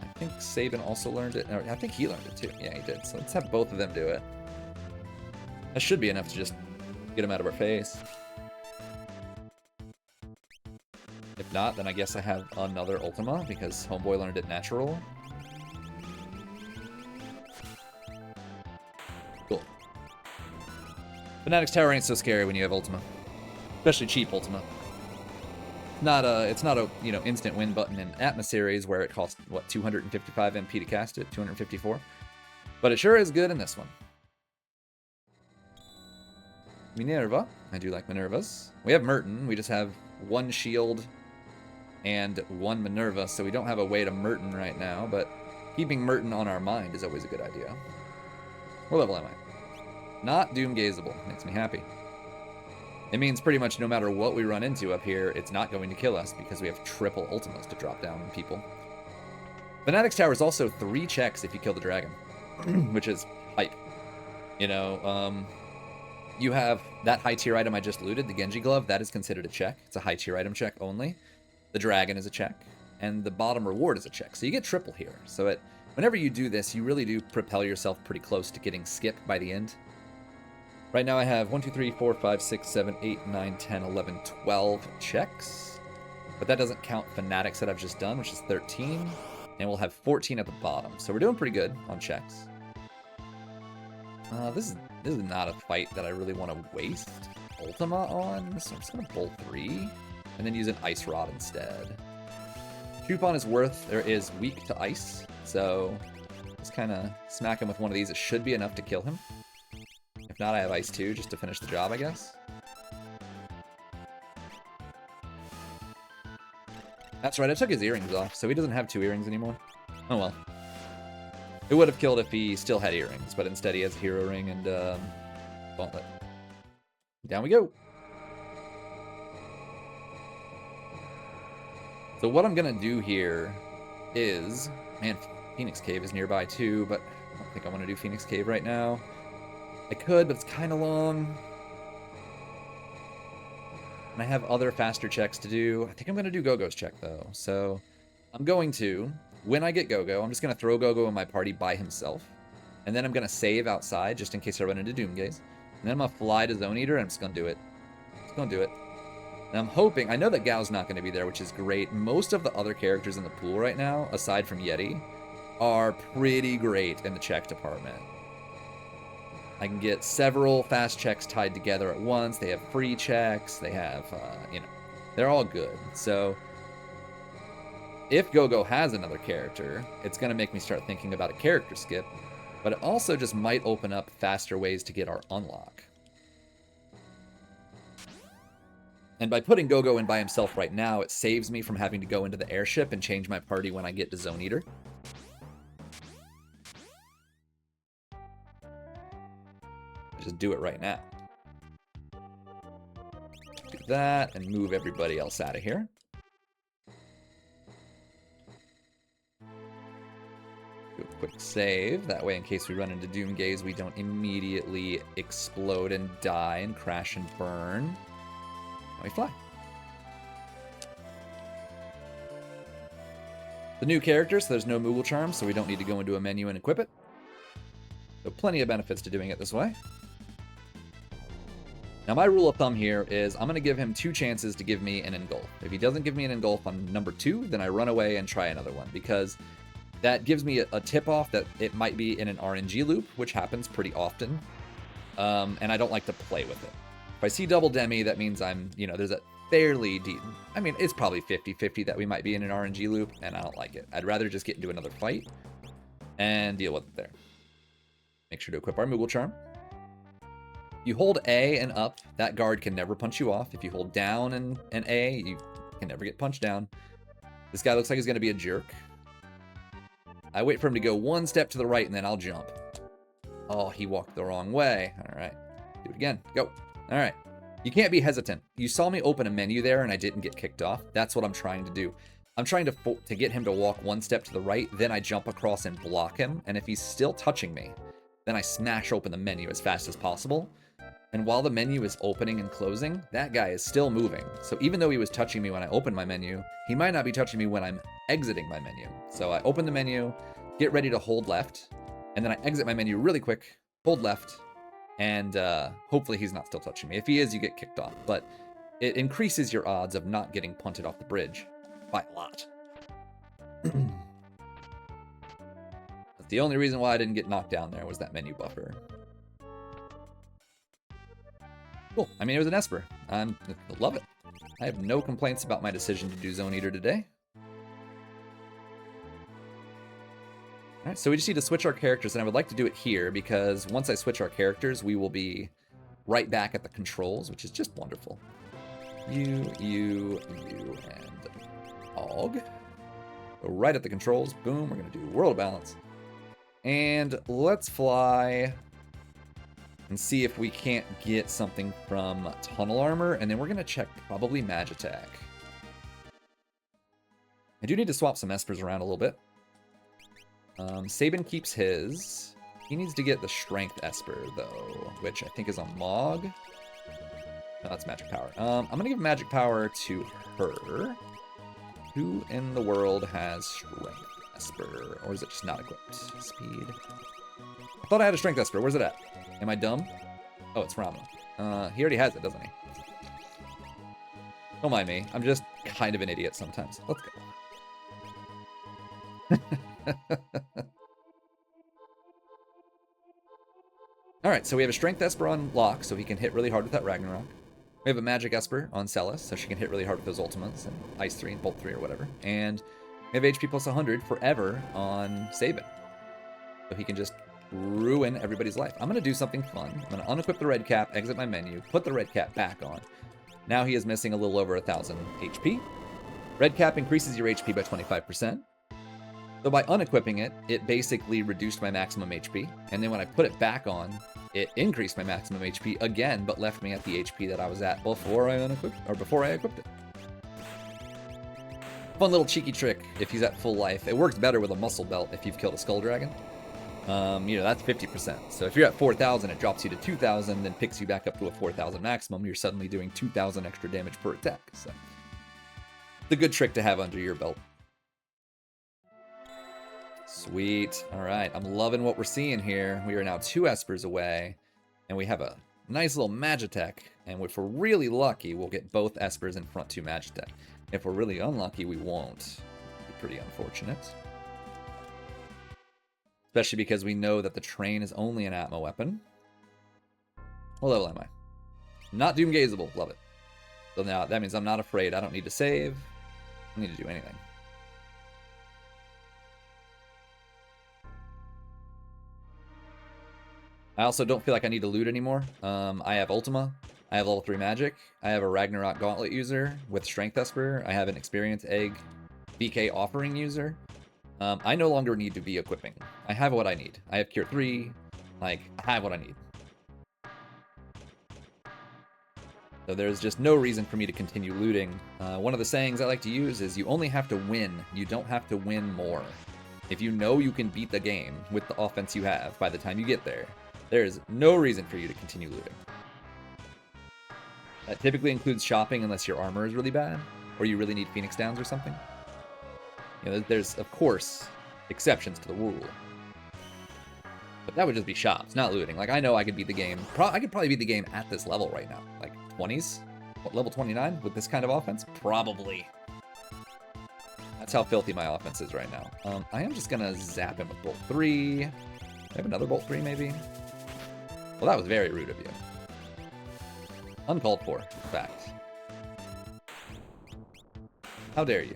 I think Saban also learned it. I think he learned it too. Yeah, he did. So let's have both of them do it. That should be enough to just get him out of our face. If not, then I guess I have another Ultima because Homeboy learned it natural. Fanatic's Tower ain't so scary when you have Ultima. Especially cheap Ultima. It's not a instant win button in Atma series where it costs, what, 255 MP to cast it? 254? But it sure is good in this one. Minerva. I do like Minervas. We have Merton. We just have one shield and one Minerva, so we don't have a way to Merton right now, but keeping Merton on our mind is always a good idea. What level am I? Not Doomgazeable. Makes me happy. It means pretty much no matter what we run into up here, it's not going to kill us because we have triple ultimas to drop down on people. Fanatic's Tower is also 3 checks if you kill the dragon, which is hype. You have that high tier item I just looted, the Genji Glove, that is considered a check. It's a high tier item check only. The dragon is a check, and the bottom reward is a check. So you get triple here. So whenever you do this, you really do propel yourself pretty close to getting skip by the end. Right now I have 1, 2, 3, 4, 5, 6, 7, 8, 9, 10, 11, 12 checks. But that doesn't count Fanatics that I've just done, which is 13. And we'll have 14 at the bottom. So we're doing pretty good on checks. This is not a fight that I really want to waste Ultima on. So I'm just going to bolt 3. And then use an Ice Rod instead. Coupon is weak to ice. So just kind of smack him with one of these. It should be enough to kill him. If not, I have Ice 2 just to finish the job, I guess. That's right, I took his earrings off, so he doesn't have 2 earrings anymore. Oh well. It would have killed if he still had earrings, but instead he has a hero ring and gauntlet. Down we go. So what I'm gonna do here is, man, Phoenix Cave is nearby too, but I don't think I want to do Phoenix Cave right now. I could, but it's kind of long. And I have other faster checks to do. I think I'm going to do Gogo's check, though. So I'm going to, when I get Gogo, I'm just going to throw Gogo in my party by himself. And then I'm going to save outside, just in case I run into Doomgaze. And then I'm going to fly to Zone Eater, and I'm just going to do it. Just going to do it. And I'm hoping, I know that Gao's not going to be there, which is great. Most of the other characters in the pool right now, aside from Yeti, are pretty great in the check department. I can get several fast checks tied together at once. They have free checks. They have, they're all good. So if Gogo has another character, it's going to make me start thinking about a character skip. But it also just might open up faster ways to get our unlock. And by putting Gogo in by himself right now, it saves me from having to go into the airship and change my party when I get to Zone Eater. Just do it right now. Do that and move everybody else out of here. Do a quick save. That way, in case we run into Doomgaze, we don't immediately explode and die and crash and burn. Now we fly. The new character, so there's no Moogle charm, so we don't need to go into a menu and equip it. So plenty of benefits to doing it this way. Now my rule of thumb here is I'm going to give him 2 chances to give me an engulf. If he doesn't give me an engulf on number 2, then I run away and try another one, because that gives me a tip-off that it might be in an RNG loop, which happens pretty often, and I don't like to play with it. If I see double demi, that means I'm, there's a fairly deep, it's probably 50-50 that we might be in an RNG loop, and I don't like it. I'd rather just get into another fight and deal with it there. Make sure to equip our Moogle charm. You hold A and up, that guard can never punch you off. If you hold down and A, you can never get punched down. This guy looks like he's going to be a jerk. I wait for him to go 1 step to the right, and then I'll jump. Oh, he walked the wrong way. All right. Do it again. Go. All right. You can't be hesitant. You saw me open a menu there, and I didn't get kicked off. That's what I'm trying to do. I'm trying to get him to walk 1 step to the right, then I jump across and block him, and if he's still touching me, then I smash open the menu as fast as possible. And while the menu is opening and closing, that guy is still moving. So even though he was touching me when I opened my menu, he might not be touching me when I'm exiting my menu. So I open the menu, get ready to hold left, and then I exit my menu really quick, hold left, and hopefully he's not still touching me. If he is, you get kicked off. But it increases your odds of not getting punted off the bridge by a lot. That's the only reason why I didn't get knocked down there was that menu buffer. Cool. I mean, it was an Esper. I love it. I have no complaints about my decision to do Zone Eater today. All right, so we just need to switch our characters, and I would like to do it here because once I switch our characters, we will be right back at the controls, which is just wonderful. You, and Og. Go right at the controls. Boom, we're going to do World of Balance. And let's fly and see if we can't get something from Tunnel Armor, and then we're going to check probably Mag Attack. I do need to swap some Espers around a little bit. Sabin keeps his. He needs to get the Strength Esper, though, which I think is on Mog. No, that's Magic Power. I'm going to give Magic Power to her. Who in the world has Strength Esper? Or is it just not equipped? Speed. I thought I had a Strength Esper. Where's it at? Am I dumb? Oh, it's Ramu. He already has it, doesn't he? Don't mind me. I'm just kind of an idiot sometimes. Let's go. Alright, so we have a Strength Esper on Locke, so he can hit really hard with that Ragnarok. We have a Magic Esper on Celis, so she can hit really hard with those Ultimas, and Ice 3 and Bolt 3 or whatever. And we have HP plus 100 forever on Sabin. So he can just ruin everybody's life. I'm going to do something fun. I'm going to unequip the red cap, exit my menu, put the red cap back on. Now he is missing a little over 1,000 HP. Red cap increases your HP by 25%. So by unequipping it, it basically reduced my maximum HP. And then when I put it back on, it increased my maximum HP again, but left me at the HP that I was at before I unequipped, or before I equipped it. Fun little cheeky trick if he's at full life. It works better with a muscle belt if you've killed a Skull Dragon. You know, that's 50%. So if you're at 4,000, it drops you to 2,000, then picks you back up to a 4,000 maximum. You're suddenly doing 2,000 extra damage per attack. So it's a good trick to have under your belt. Sweet. All right. I'm loving what we're seeing here. We are now 2 Espers away, and we have a nice little Magitech. And if we're really lucky, we'll get both Espers in front 2 Magitech. If we're really unlucky, we won't. It'd be pretty unfortunate. Especially because we know that the train is only an Atmo weapon. What level am I? Not Doomgazeable. Love it. So now that means I'm not afraid. I don't need to save. I don't need to do anything. I also don't feel like I need to loot anymore. I have Ultima. I have level 3 magic. I have a Ragnarok Gauntlet user with Strength Esper. I have an Experience Egg BK Offering user. I no longer need to be equipping. I have what I need. I have Cure 3. Like, I have what I need. So there's just no reason for me to continue looting. One of the sayings I like to use is you only have to win. You don't have to win more. If you know you can beat the game with the offense you have by the time you get there, there is no reason for you to continue looting. That typically includes shopping unless your armor is really bad, or you really need Phoenix Downs or something. You know, there's, of course, exceptions to the rule. But that would just be shops, not looting. Like, I know I could beat the game. I could probably beat the game at this level right now. Like, 20s? What, level 29 with this kind of offense? Probably. That's how filthy my offense is right now. I am just going to zap him with Bolt 3. I have another Bolt 3, maybe? Well, that was very rude of you. Uncalled for, in fact. How dare you?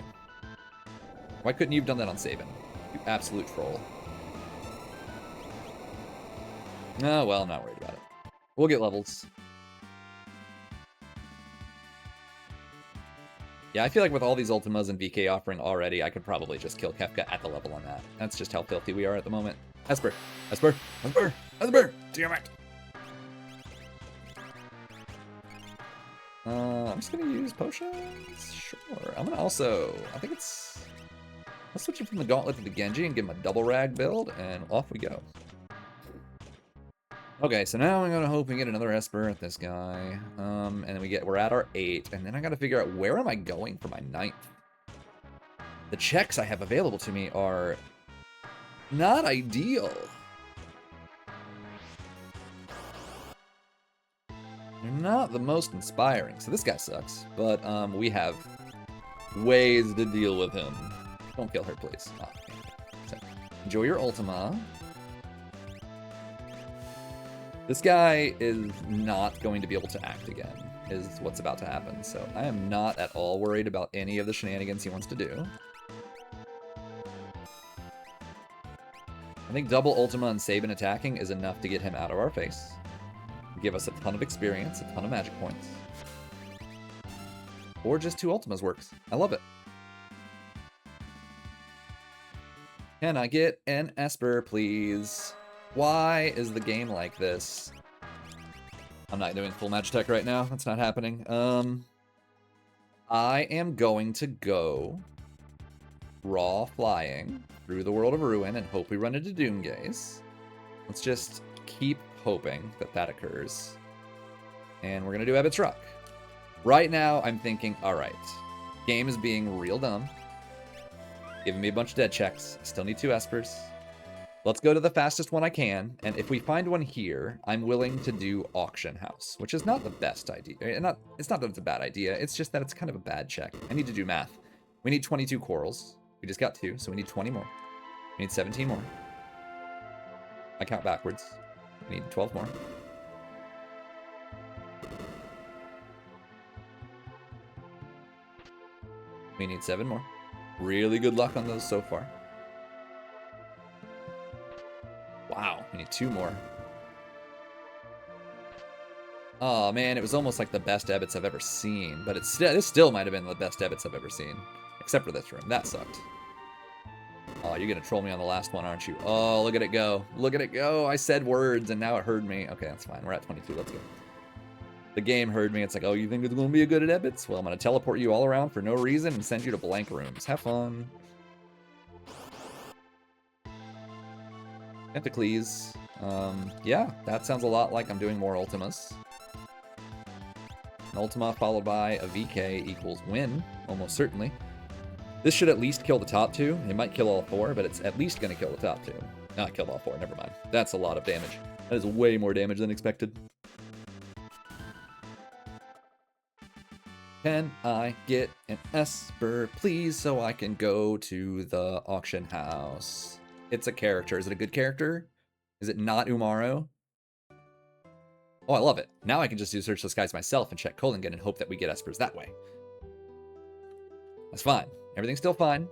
Why couldn't you have done that on Sabin? You absolute troll. Oh, well, I'm not worried about it. We'll get levels. Yeah, I feel like with all these Ultimas and VK offering already, I could probably just kill Kefka at the level on that. That's just how filthy we are at the moment. Esper! Esper! Esper! Esper! Damn it! I'm just gonna use potions? Sure. I'm gonna also... I think it's... Let's switch it from the Gauntlet to the Genji and give him a double rag build, and off we go. Okay, so now I'm gonna hope we get another Esper at this guy. And then we're at our 8, and then I gotta figure out where am I going for my 9th. The checks I have available to me are not ideal. They're not the most inspiring. So this guy sucks, but we have ways to deal with him. Don't kill her, please. Oh, okay. So, enjoy your Ultima. This guy is not going to be able to act again, is what's about to happen. So I am not at all worried about any of the shenanigans he wants to do. I think double Ultima and Sabin attacking is enough to get him out of our face. Give us a ton of experience, a ton of magic points. Or just 2 Ultimas works. I love it. Can I get an Esper, please? Why is the game like this? I'm not doing full Magitech right now. That's not happening. I am going to go raw flying through the world of Ruin and hope we run into Doomgaze. Let's just keep hoping that that occurs. And we're going to do Ebbett's Rock. Right now, I'm thinking, all right, game is being real dumb. Giving me a bunch of dead checks. Still need 2 Espers. Let's go to the fastest one I can, and if we find one here, I'm willing to do Auction House, which is not the best idea. It's not that it's a bad idea, it's just that it's kind of a bad check. I need to do math. We need 22 corals. We just got 2, so we need 20 more. We need 17 more. I count backwards. We need 12 more. We need 7 more. Really good luck on those so far. Wow, we need 2 more. Oh man, it was almost like the best Ebbets I've ever seen, but this still might have been the best Ebbets I've ever seen. Except for this room, that sucked. Oh, you're gonna troll me on the last one, aren't you? Oh, look at it go. Look at it go. I said words and now it heard me. Okay, that's fine. We're at 22, let's go. The game heard me. It's like, oh, you think it's gonna be a good at Ebbets? Well, I'm gonna teleport you all around for no reason and send you to blank rooms. Have fun. Empicles. Yeah, that sounds a lot like I'm doing more Ultimas. An Ultima followed by a VK equals win, almost certainly. This should at least kill the top 2. It might kill all 4, but it's at least going to kill the top 2. Not kill all 4, never mind. That's a lot of damage. That is way more damage than expected. Can I get an Esper, please, so I can go to the auction house? It's a character. Is it a good character? Is it not Umaro? Oh, I love it. Now I can just do Search the Skies myself and check Kolingen and hope that we get Espers that way. That's fine. Everything's still fine.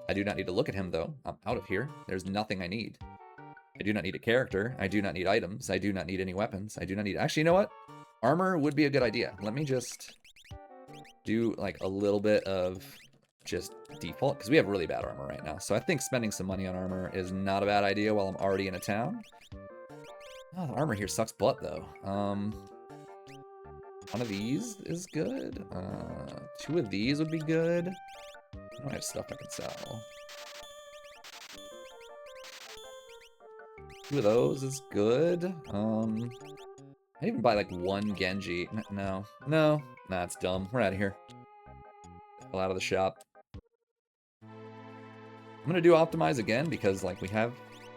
I do not need to look at him, though. I'm out of here. There's nothing I need. I do not need a character. I do not need items. I do not need any weapons. I do not need... Actually, you know what? Armor would be a good idea. Let me just do, like, a little bit of just default, because we have really bad armor right now. So I think spending some money on armor is not a bad idea while I'm already in a town. Oh, the armor here sucks butt, though. One of these is good. 2 of these would be good. I don't have stuff I can sell. 2 of those is good. I'd even buy like 1 Genji. No, that's dumb. We're out of here. Hell out of the shop. I'm gonna do optimize again because like we have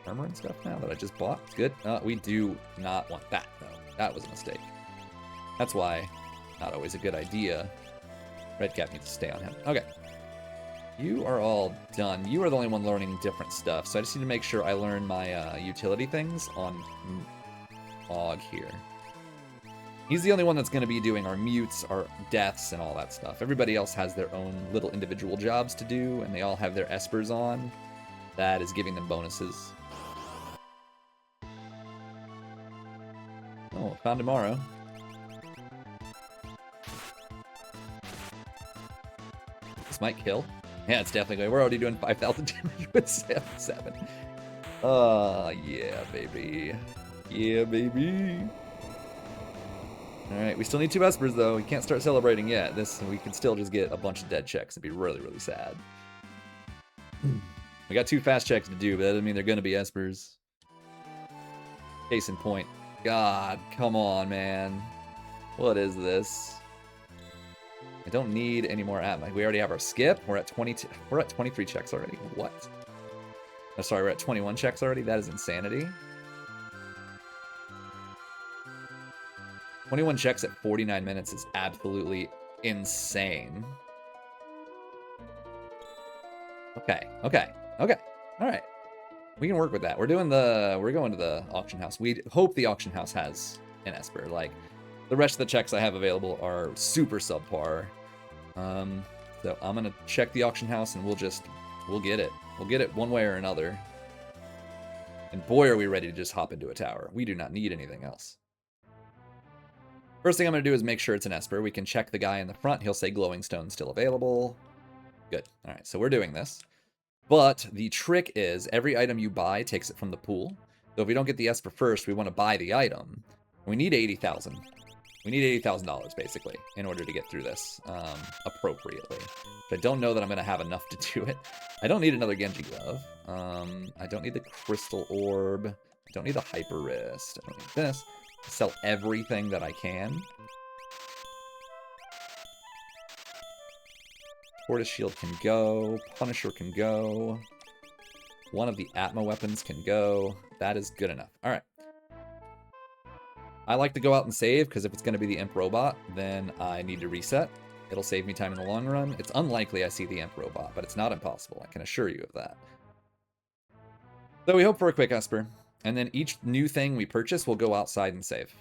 armor and stuff now that I just bought. It's good. We do not want that though. That was a mistake. That's why not always a good idea. Redcap needs to stay on him. Okay. You are all done. You are the only one learning different stuff. So I just need to make sure I learn my utility things on Og here. He's the only one that's going to be doing our mutes, our deaths, and all that stuff. Everybody else has their own little individual jobs to do, and they all have their espers on. That is giving them bonuses. Oh, found tomorrow. This might kill. Yeah, it's definitely going. We're already doing 5,000 damage with 7. Yeah, baby. Yeah, baby. Alright, we still need 2 espers, though. We can't start celebrating yet. We can still just get a bunch of dead checks. It'd be really, really sad. We got 2 fast checks to do, but that doesn't mean they're going to be espers. Case in point. God, come on, man. What is this? I don't need any more like we already have our skip. We're at 22. We're at 23 checks already. What? Oh, sorry, we're at 21 checks already. That is insanity. 21 checks at 49 minutes is absolutely insane. Okay. All right. We can work with that. We're going to the auction house. We hope the auction house has an Esper. Like, the rest of the checks I have available are super subpar. So I'm gonna check the auction house and we'll get it. We'll get it one way or another. And boy, are we ready to just hop into a tower. We do not need anything else. First thing I'm gonna do is make sure it's an Esper. We can check the guy in the front. He'll say glowing stone still available. Good. All right, so we're doing this. But the trick is every item you buy takes it from the pool. So if we don't get the Esper first, we want to buy the item. We need 80,000. We need $80,000 basically in order to get through this appropriately. But I don't know that I'm going to have enough to do it. I don't need another Genji glove. I don't need the crystal orb. I don't need the hyper wrist. I don't need this. Sell everything that I can. Tortoise shield can go. Punisher can go. One of the Atma weapons can go. That is good enough. All right. I like to go out and save, because if it's going to be the Imp Robot, then I need to reset. It'll save me time in the long run. It's unlikely I see the Imp Robot, but it's not impossible. I can assure you of that. So we hope for a quick Esper, and then each new thing we purchase will go outside and save,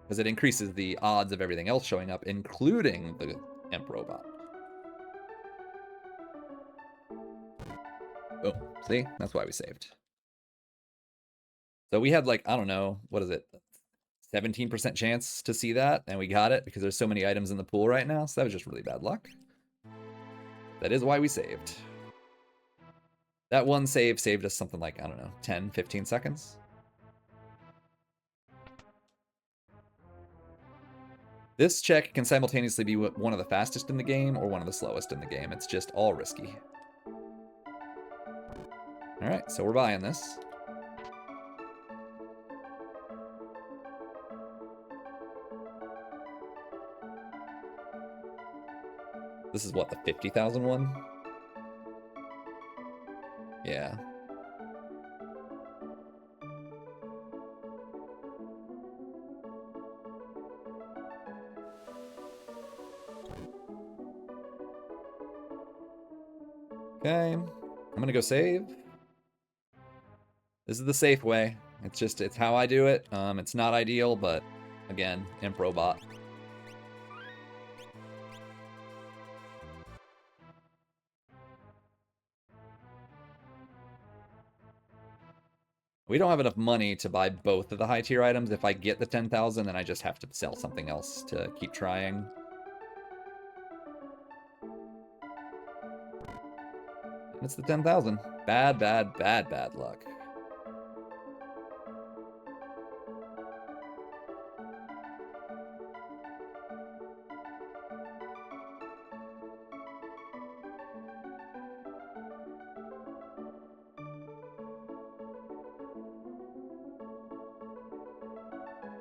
because it increases the odds of everything else showing up, including the Imp Robot. Oh, see? That's why we saved. So we had, like, I don't know, what is it? 17% chance to see that, and we got it because there's so many items in the pool right now, so that was just really bad luck. That is why we saved. That one save saved us something like, I don't know, 10, 15 seconds. This check can simultaneously be one of the fastest in the game or one of the slowest in the game. It's just all risky. Alright, so we're buying this. This is what, the 50,000 one? Yeah. Okay. I'm gonna go save. This is the safe way. It's how I do it. It's not ideal, but again, Imp Robot. We don't have enough money to buy both of the high tier items. If I get the 10,000, then I just have to sell something else to keep trying. And it's the 10,000. Bad, bad, bad, bad luck.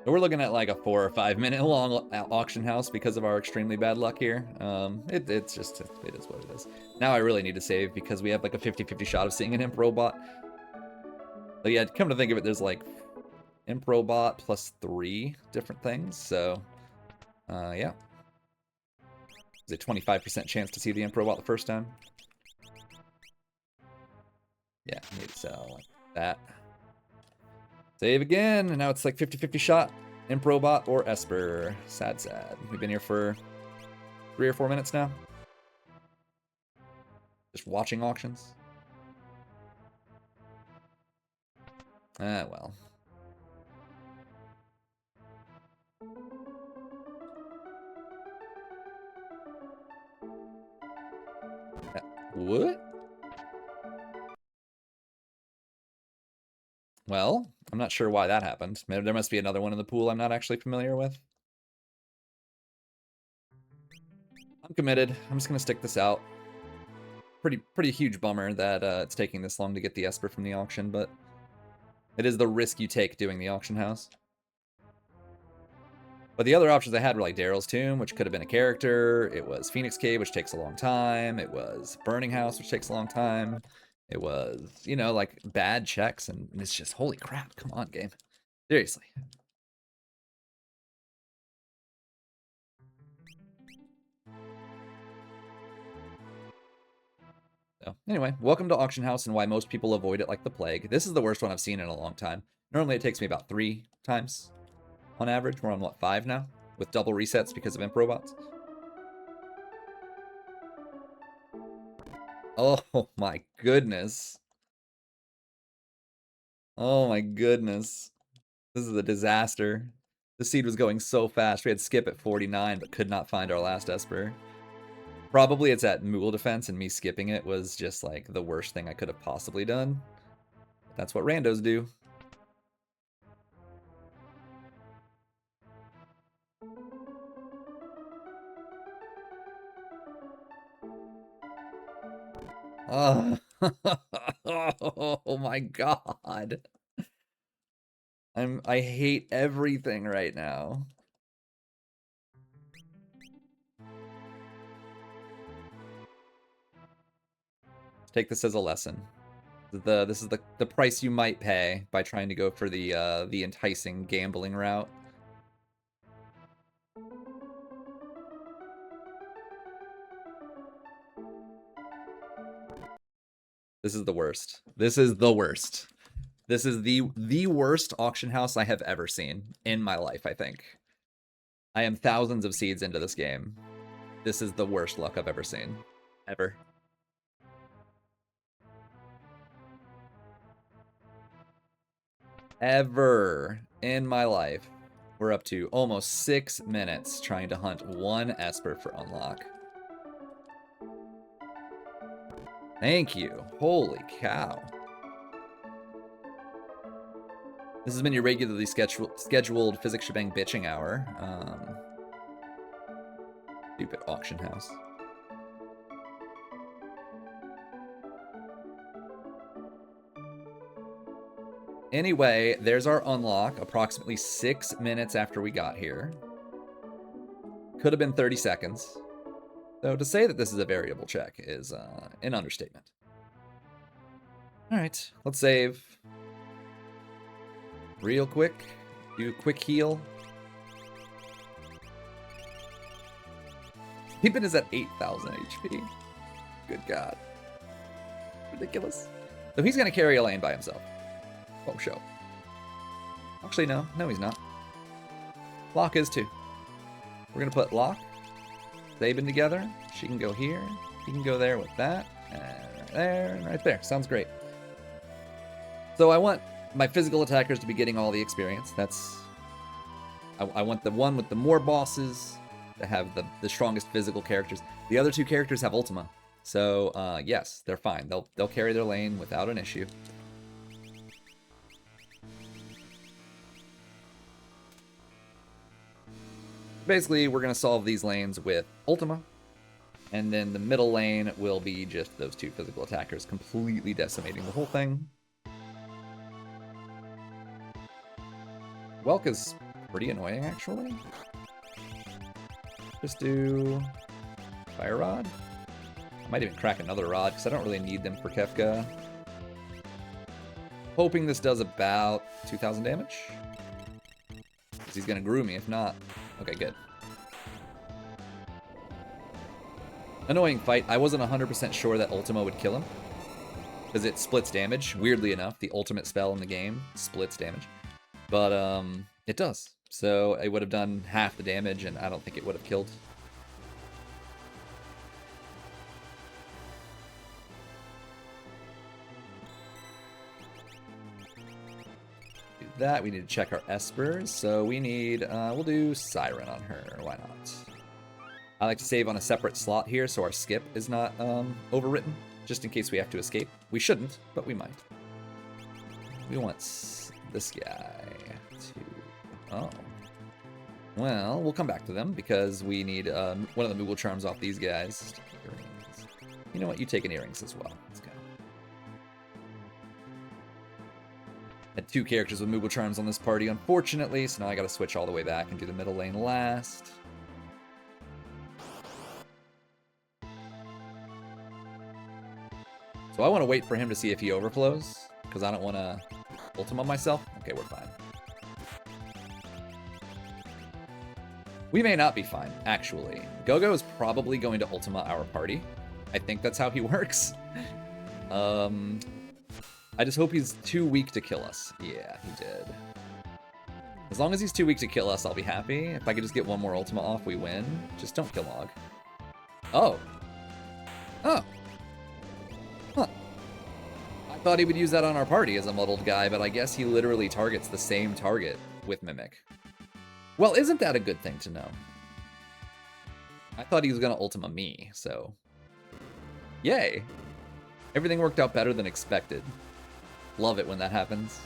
We're looking at like a 4 or 5 minute long auction house because of our extremely bad luck here. It is what it is. Now I really need to save because we have like a 50-50 shot of seeing an Imp Robot. But yeah, come to think of it, there's like Imp Robot plus 3 different things. So, yeah. There's a 25% chance to see the Imp Robot the first time. Yeah, need to sell like that. Save again, and now it's like 50-50 shot. Imp Robot or Esper. Sad, sad. We've been here for 3 or 4 minutes now. Just watching auctions. Ah, well. What? Well, I'm not sure why that happened. Maybe there must be another one in the pool I'm not actually familiar with. I'm committed. I'm just going to stick this out. Pretty huge bummer that it's taking this long to get the Esper from the auction, but it is the risk you take doing the auction house. But the other options I had were like Daryl's Tomb, which could have been a character. It was Phoenix Cave, which takes a long time. It was Burning House, which takes a long time. It was, you know, like bad checks, and it's just, holy crap, come on, game. Seriously. So anyway, welcome to Auction House and why most people avoid it like the plague. This is the worst one I've seen in a long time. Normally it takes me about 3 times on average. We're on, what, 5 now? With double resets because of Imp Robots. Oh my goodness. Oh my goodness. This is a disaster. The seed was going so fast. We had skip at 49, but could not find our last Esper. Probably it's at Moogle defense, and me skipping it was just like the worst thing I could have possibly done. That's what randos do. Oh, oh my god. I hate everything right now. Take this as a lesson. This is the price you might pay by trying to go for the enticing gambling route. This is the worst. This is the worst. This is the worst auction house I have ever seen in my life, I think. I am thousands of seeds into this game. This is the worst luck I've ever seen. Ever. Ever in my life. We're up to almost 6 minutes trying to hunt 1 Esper for unlock. Thank you. Holy cow. This has been your regularly scheduled Physics Shebang bitching hour. Stupid auction house. Anyway, there's our unlock approximately 6 minutes after we got here. Could have been 30 seconds. So to say that this is a variable check is an understatement. All right, let's save. Real quick. Do a quick heal. Pippin is at 8,000 HP. Good God. Ridiculous. So he's going to carry a lane by himself. Oh, show. Actually, no. No, he's not. Locke is too. We're going to put Locke, Zabin together. She can go here. He can go there with that. And right there, and right there. Sounds great. So I want my physical attackers to be getting all the experience. That's... I want the one with the more bosses to have the strongest physical characters. The other 2 characters have Ultima. So, yes, they're fine. They'll carry their lane without an issue. Basically, we're going to solve these lanes with Ultima. And then the middle lane will be just those 2 physical attackers completely decimating the whole thing. Welk is pretty annoying, actually. Just do Fire Rod. I might even crack another rod, because I don't really need them for Kefka. Hoping this does about 2,000 damage. Because he's going to grew me if not. Okay, good. Annoying fight. I wasn't 100% sure that Ultima would kill him. Because it splits damage. Weirdly enough, the ultimate spell in the game splits damage. But it does. So it would have done half the damage, and I don't think it would have killed. Do that. We need to check our Espers. So we need, we'll do Siren on her. Why not? I like to save on a separate slot here so our skip is not overwritten, just in case we have to escape. We shouldn't, but we might. We want this guy to... Oh. Well, we'll come back to them because we need one of the Moogle charms off these guys. Earrings. You know what? You take an earrings as well. Let's go. Had 2 characters with Moogle charms on this party, unfortunately, so now I gotta switch all the way back and do the middle lane last. So I want to wait for him to see if he overflows, because I don't want to Ultima myself. Okay, we're fine. We may not be fine, actually. Gogo is probably going to Ultima our party, I think that's how he works. I just hope he's too weak to kill us. Yeah, he did. As long as he's too weak to kill us, I'll be happy. If I could just get one more Ultima off, we win. Just don't kill Mog. Oh. Oh. Huh. I thought he would use that on our party as a muddled guy, but I guess he literally targets the same target with Mimic. Well, isn't that a good thing to know? I thought he was gonna Ultima me, so... Yay! Everything worked out better than expected. Love it when that happens.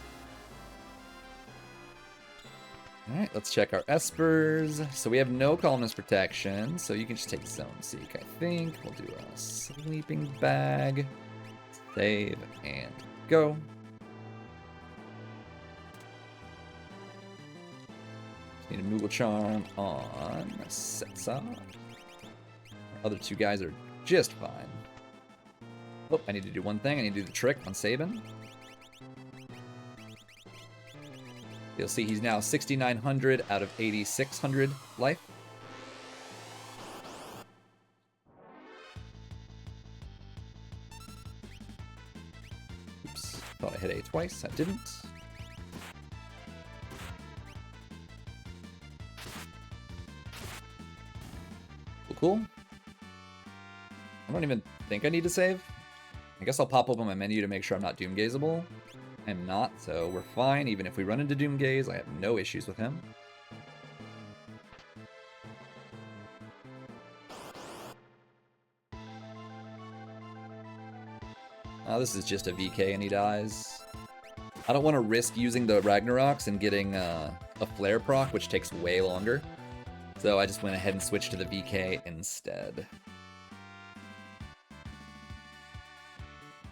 Alright, let's check our Espers. So we have no Columnist Protection, so you can just take Zone Seek, I think. We'll do a Sleeping Bag. Save, and go. Just need a Moogle Charm on Setsa. Our other two guys are just fine. Oh, I need to do one thing. I need to do the trick on Sabin. You'll see he's now 6,900 out of 8,600 life. Oops, thought I hit A twice. I didn't. Cool. I don't even think I need to save. I guess I'll pop open my menu to make sure I'm not Doomgazeable. I'm not, so we're fine. Even if we run into Doomgaze, I have no issues with him. This is just a VK and he dies. I don't want to risk using the Ragnaroks and getting a Flare proc, which takes way longer. So I just went ahead and switched to the VK instead.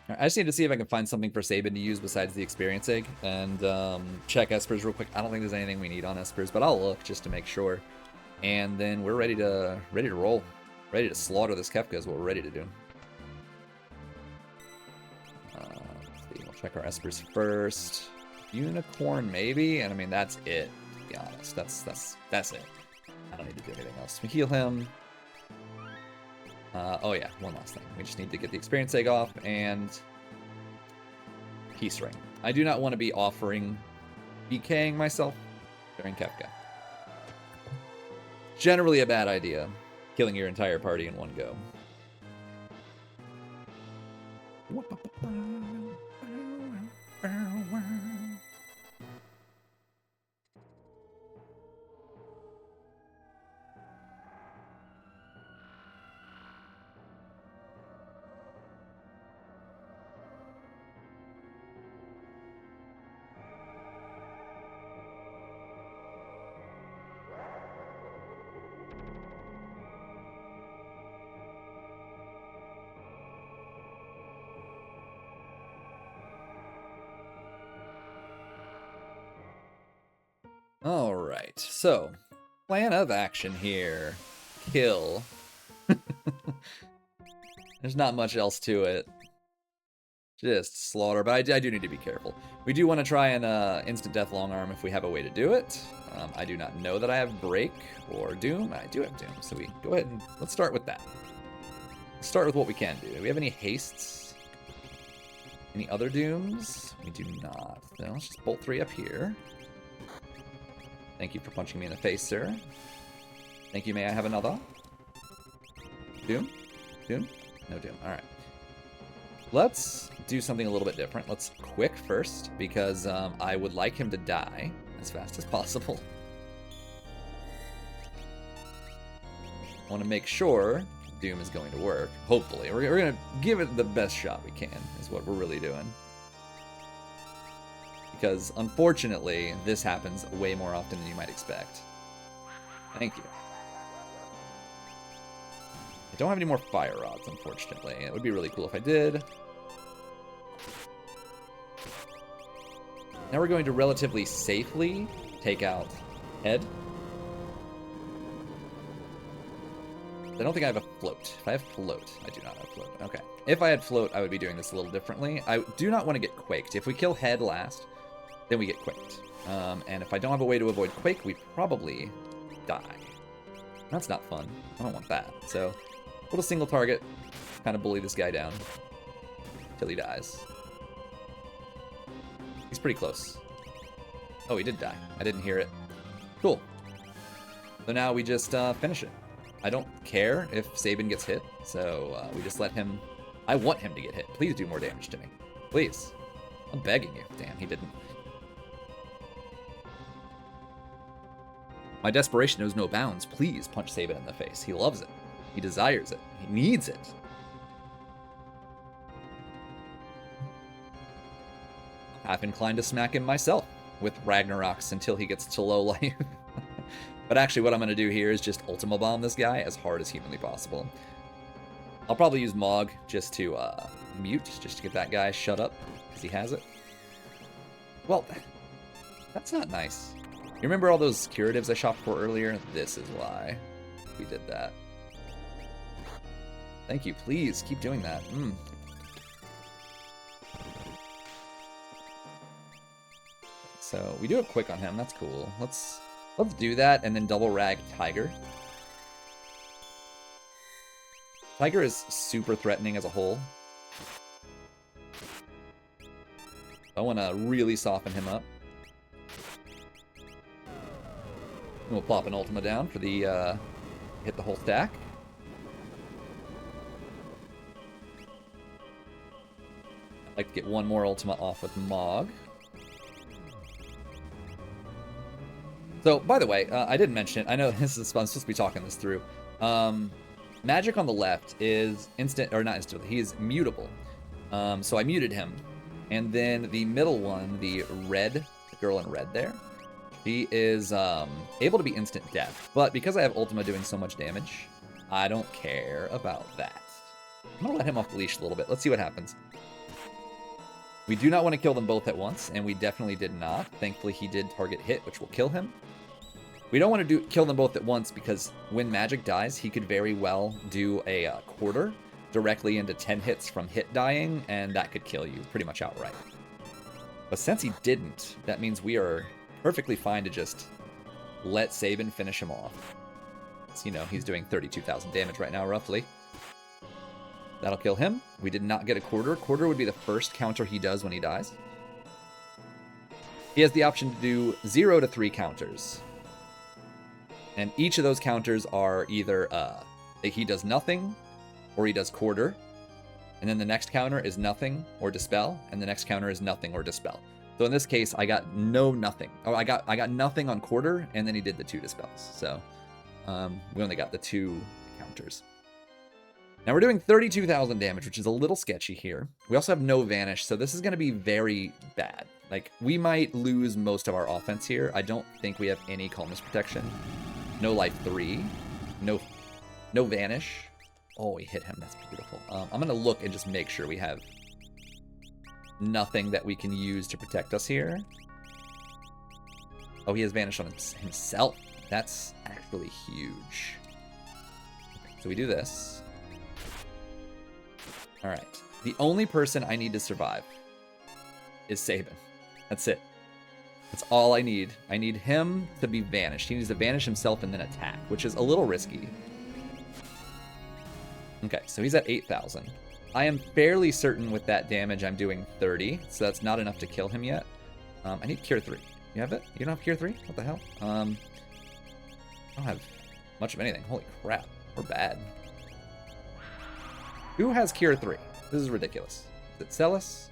I just need to see if I can find something for Sabin to use besides the Experience Egg, and check Espers real quick. I don't think there's anything we need on Espers, but I'll look just to make sure. And then we're ready to roll, ready to slaughter this Kefka is what we're ready to do. Let's see, we'll check our Espers first. Unicorn maybe, and I mean that's it. To be honest, that's it. I don't need to do anything else. We heal him. Oh yeah, one last thing. We just need to get the Experience Egg off and Peace Ring. I do not want to be offering BKing myself during Kefka. Generally a bad idea, killing your entire party in one go. Alright, so, plan of action here. Kill. There's not much else to it. Just slaughter, but I do need to be careful. We do want to try and instant death long arm if we have a way to do it. I do not know that I have Break or Doom. I do have Doom, so we go ahead and let's start with that. Let's start with what we can do. Do we have any hastes? Any other Dooms? We do not. So let's just bolt 3 up here. Thank you for punching me in the face, sir. Thank you, may I have another? Doom? Doom? No Doom, alright. Let's do something a little bit different. Let's quick first, because I would like him to die as fast as possible. I want to make sure Doom is going to work. Hopefully. We're going to give it the best shot we can, is what we're really doing. Because, unfortunately, this happens way more often than you might expect. Thank you. I don't have any more fire rods, unfortunately. It would be really cool if I did. Now we're going to relatively safely take out Head. I don't think I have a float. If I have float, I do not have float. Okay. If I had float, I would be doing this a little differently. I do not want to get quaked. If we kill Head last, then we get quaked. And if I don't have a way to avoid quake, we probably die. That's not fun. I don't want that. So, put a single target Kind of bully this guy down till he dies. He's pretty close. Oh, he did die. I didn't hear it. Cool. So now we just finish it. I don't care if Sabin gets hit, so we just let him... I want him to get hit. Please do more damage to me. Please. I'm begging you. Damn, he didn't. My desperation knows no bounds. Please punch Sabin in the face. He loves it. He desires it. He needs it. Half inclined to smack him myself with Ragnaroks until he gets to low life. But actually what I'm going to do here is just Ultima Bomb this guy as hard as humanly possible. I'll probably use Mog just to mute, just to get that guy shut up, because he has it. Well, that's not nice. You remember all those curatives I shopped for earlier? This is why we did that. Thank you, please keep doing that. So we do it quick on him, that's cool. Let's do that and then double rag Tiger. Tiger is super threatening as a whole. I want to really soften him up. And we'll plop an Ultima down for the, hit the whole stack. I'd like to get one more Ultima off with Mog. So, by the way, I didn't mention it. I know this is fun. I'm supposed to be talking this through. Magic on the left is instant, or not instant, he is mutable. So I muted him. And then the middle one, the red, the girl in red there, she is able to be instant death. But because I have Ultima doing so much damage, I don't care about that. I'm going to let him off the leash a little bit. Let's see what happens. We do not want to kill them both at once, and we definitely did not. Thankfully, he did target hit, which will kill him. We don't want to kill them both at once because when Magic dies, he could very well do a quarter directly into 10 hits from hit dying, and that could kill you pretty much outright. But since he didn't, that means we are perfectly fine to just let Sabin finish him off. So, you know, he's doing 32,000 damage right now, roughly. That'll kill him. We did not get a quarter. Quarter would be the first counter he does when he dies. He has the option to do 0 to 3 counters. And each of those counters are either he does nothing or he does quarter. And then the next counter is nothing or dispel. And the next counter is nothing or dispel. So in this case, I got nothing. Oh, I got nothing on quarter, and then he did the 2 dispels. So we only got the 2 counters. Now we're doing 32,000 damage, which is a little sketchy here. We also have no vanish, so this is going to be very bad. Like, we might lose most of our offense here. I don't think we have any calmness protection. No life 3. No vanish. Oh, we hit him. That's beautiful. I'm going to look and just make sure we have nothing that we can use to protect us here. Oh, he has vanished on himself. That's actually huge. So we do this. All right. The only person I need to survive is Sabin. That's it. That's all I need. I need him to be vanished. He needs to vanish himself and then attack, which is a little risky. Okay, so he's at 8,000. I am fairly certain with that damage I'm doing 30, so that's not enough to kill him yet. I need Cure 3. You have it? You don't have Cure 3? What the hell? I don't have much of anything. Holy crap. We're bad. Who has Cure 3? This is ridiculous. Is it Celis?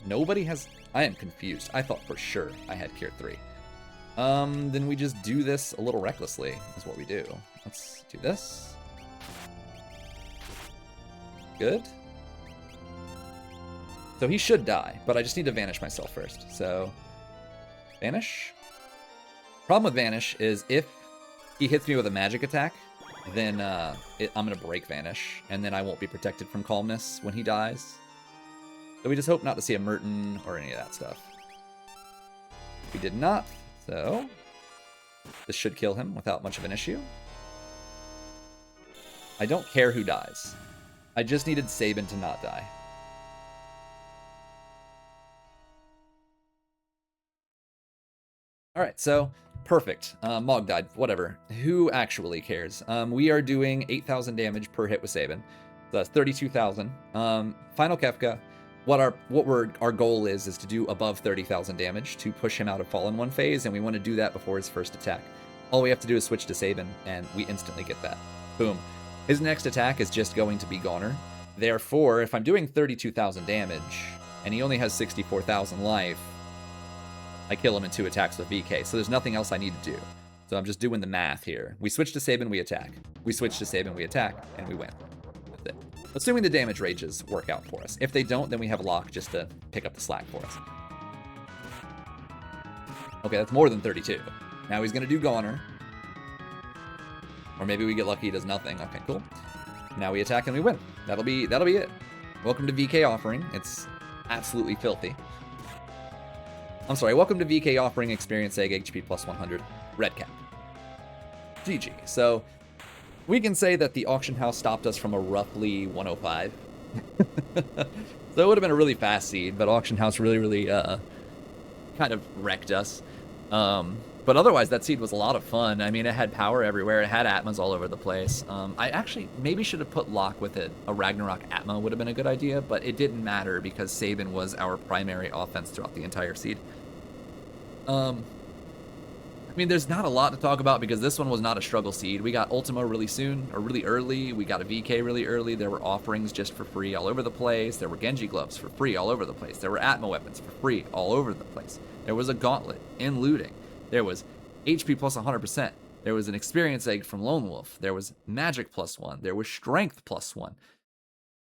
Nobody has... I am confused. I thought for sure I had Cure 3. Then we just do this a little recklessly, is what we do. Let's do this. Good. So he should die, but I just need to vanish myself first. So, vanish. Problem with vanish is if he hits me with a magic attack, then I'm going to break vanish, and then I won't be protected from calmness when he dies. So we just hope not to see a Merton or any of that stuff. We did not, so this should kill him without much of an issue. I don't care who dies. I just needed Sabin to not die. All right, so Perfect. Mog died. Whatever. Who actually cares? We are doing 8,000 damage per hit with Sabin. So that's 32,000. Final Kefka. Our goal is to do above 30,000 damage to push him out of Fallen One phase, and we want to do that before his first attack. All we have to do is switch to Sabin, and we instantly get that. Boom. His next attack is just going to be Goner. Therefore, if I'm doing 32,000 damage, and he only has 64,000 life, I kill him in 2 attacks with VK, so there's nothing else I need to do. So I'm just doing the math here. We switch to Sabin, we attack. We switch to Sabin, we attack, and we win. That's it. Assuming the damage rages work out for us. If they don't, then we have Locke just to pick up the slack for us. Okay, that's more than 32. Now he's going to do Goner. Or maybe we get lucky, he does nothing. Okay, cool. Now we attack and we win. That'll be it. Welcome to VK Offering. It's absolutely filthy. I'm sorry, welcome to VK Offering Experience Egg HP plus 100. Red cap. GG. So we can say that the auction house stopped us from a roughly 105. So it would have been a really fast seed, but auction house really kind of wrecked us. But otherwise, that seed was a lot of fun. I mean, it had power everywhere. It had Atmas all over the place. I actually maybe should have put Locke with it. A Ragnarok Atma would have been a good idea, but it didn't matter because Sabin was our primary offense throughout the entire seed. I mean, there's not a lot to talk about because this one was not a struggle seed. We got Ultima really soon, or really early. We got a VK really early. There were offerings just for free all over the place. There were Genji gloves for free all over the place. There were Atma weapons for free all over the place. There was a gauntlet in looting. There was HP plus 100%. There was an experience egg from Lone Wolf. There was magic plus 1. There was strength plus 1.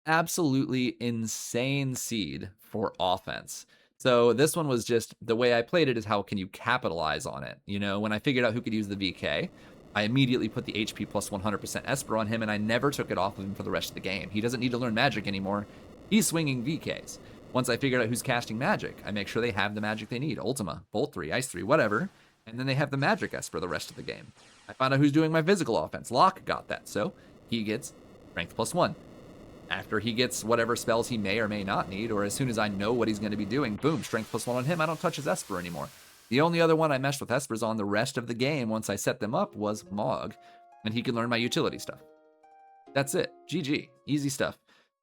Absolutely insane seed for offense. So this one was just, the way I played it is how can you capitalize on it? You know, when I figured out who could use the VK, I immediately put the HP plus 100% Esper on him, and I never took it off of him for the rest of the game. He doesn't need to learn magic anymore. He's swinging VKs. Once I figured out who's casting magic, I make sure they have the magic they need. Ultima, Bolt 3, Ice 3, whatever. And then they have the magic Esper the rest of the game. I found out who's doing my physical offense. Locke got that, so he gets strength plus 1. After he gets whatever spells he may or may not need, or as soon as I know what he's going to be doing, boom, strength plus 1 on him. I don't touch his Esper anymore. The only other one I messed with Espers on the rest of the game once I set them up was Mog, and he can learn my utility stuff. That's it. GG. Easy stuff.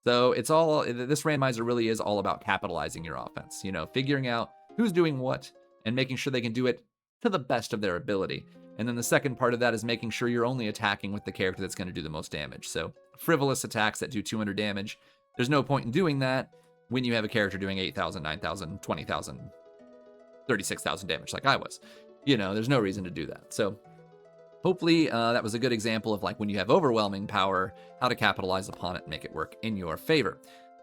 So it's all, this randomizer really is all about capitalizing your offense, you know, figuring out who's doing what and making sure they can do it to the best of their ability. And then the second part of that is making sure you're only attacking with the character that's going to do the most damage. So frivolous attacks that do 200 damage, there's no point in doing that when you have a character doing 8,000, 9,000, 20,000, 36,000 damage like I was. You know, there's no reason to do that. So hopefully that was a good example of like when you have overwhelming power, how to capitalize upon it and make it work in your favor.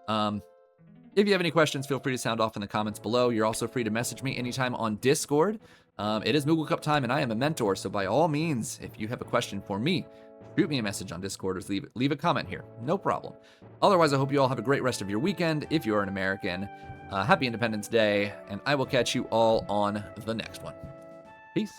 If you have any questions, feel free to sound off in the comments below. You're also free to message me anytime on Discord. It is Moogle Cup time, and I am a mentor, so by all means, if you have a question for me, shoot me a message on Discord or leave a comment here. No problem. Otherwise, I hope you all have a great rest of your weekend. If you are an American, happy Independence Day, and I will catch you all on the next one. Peace.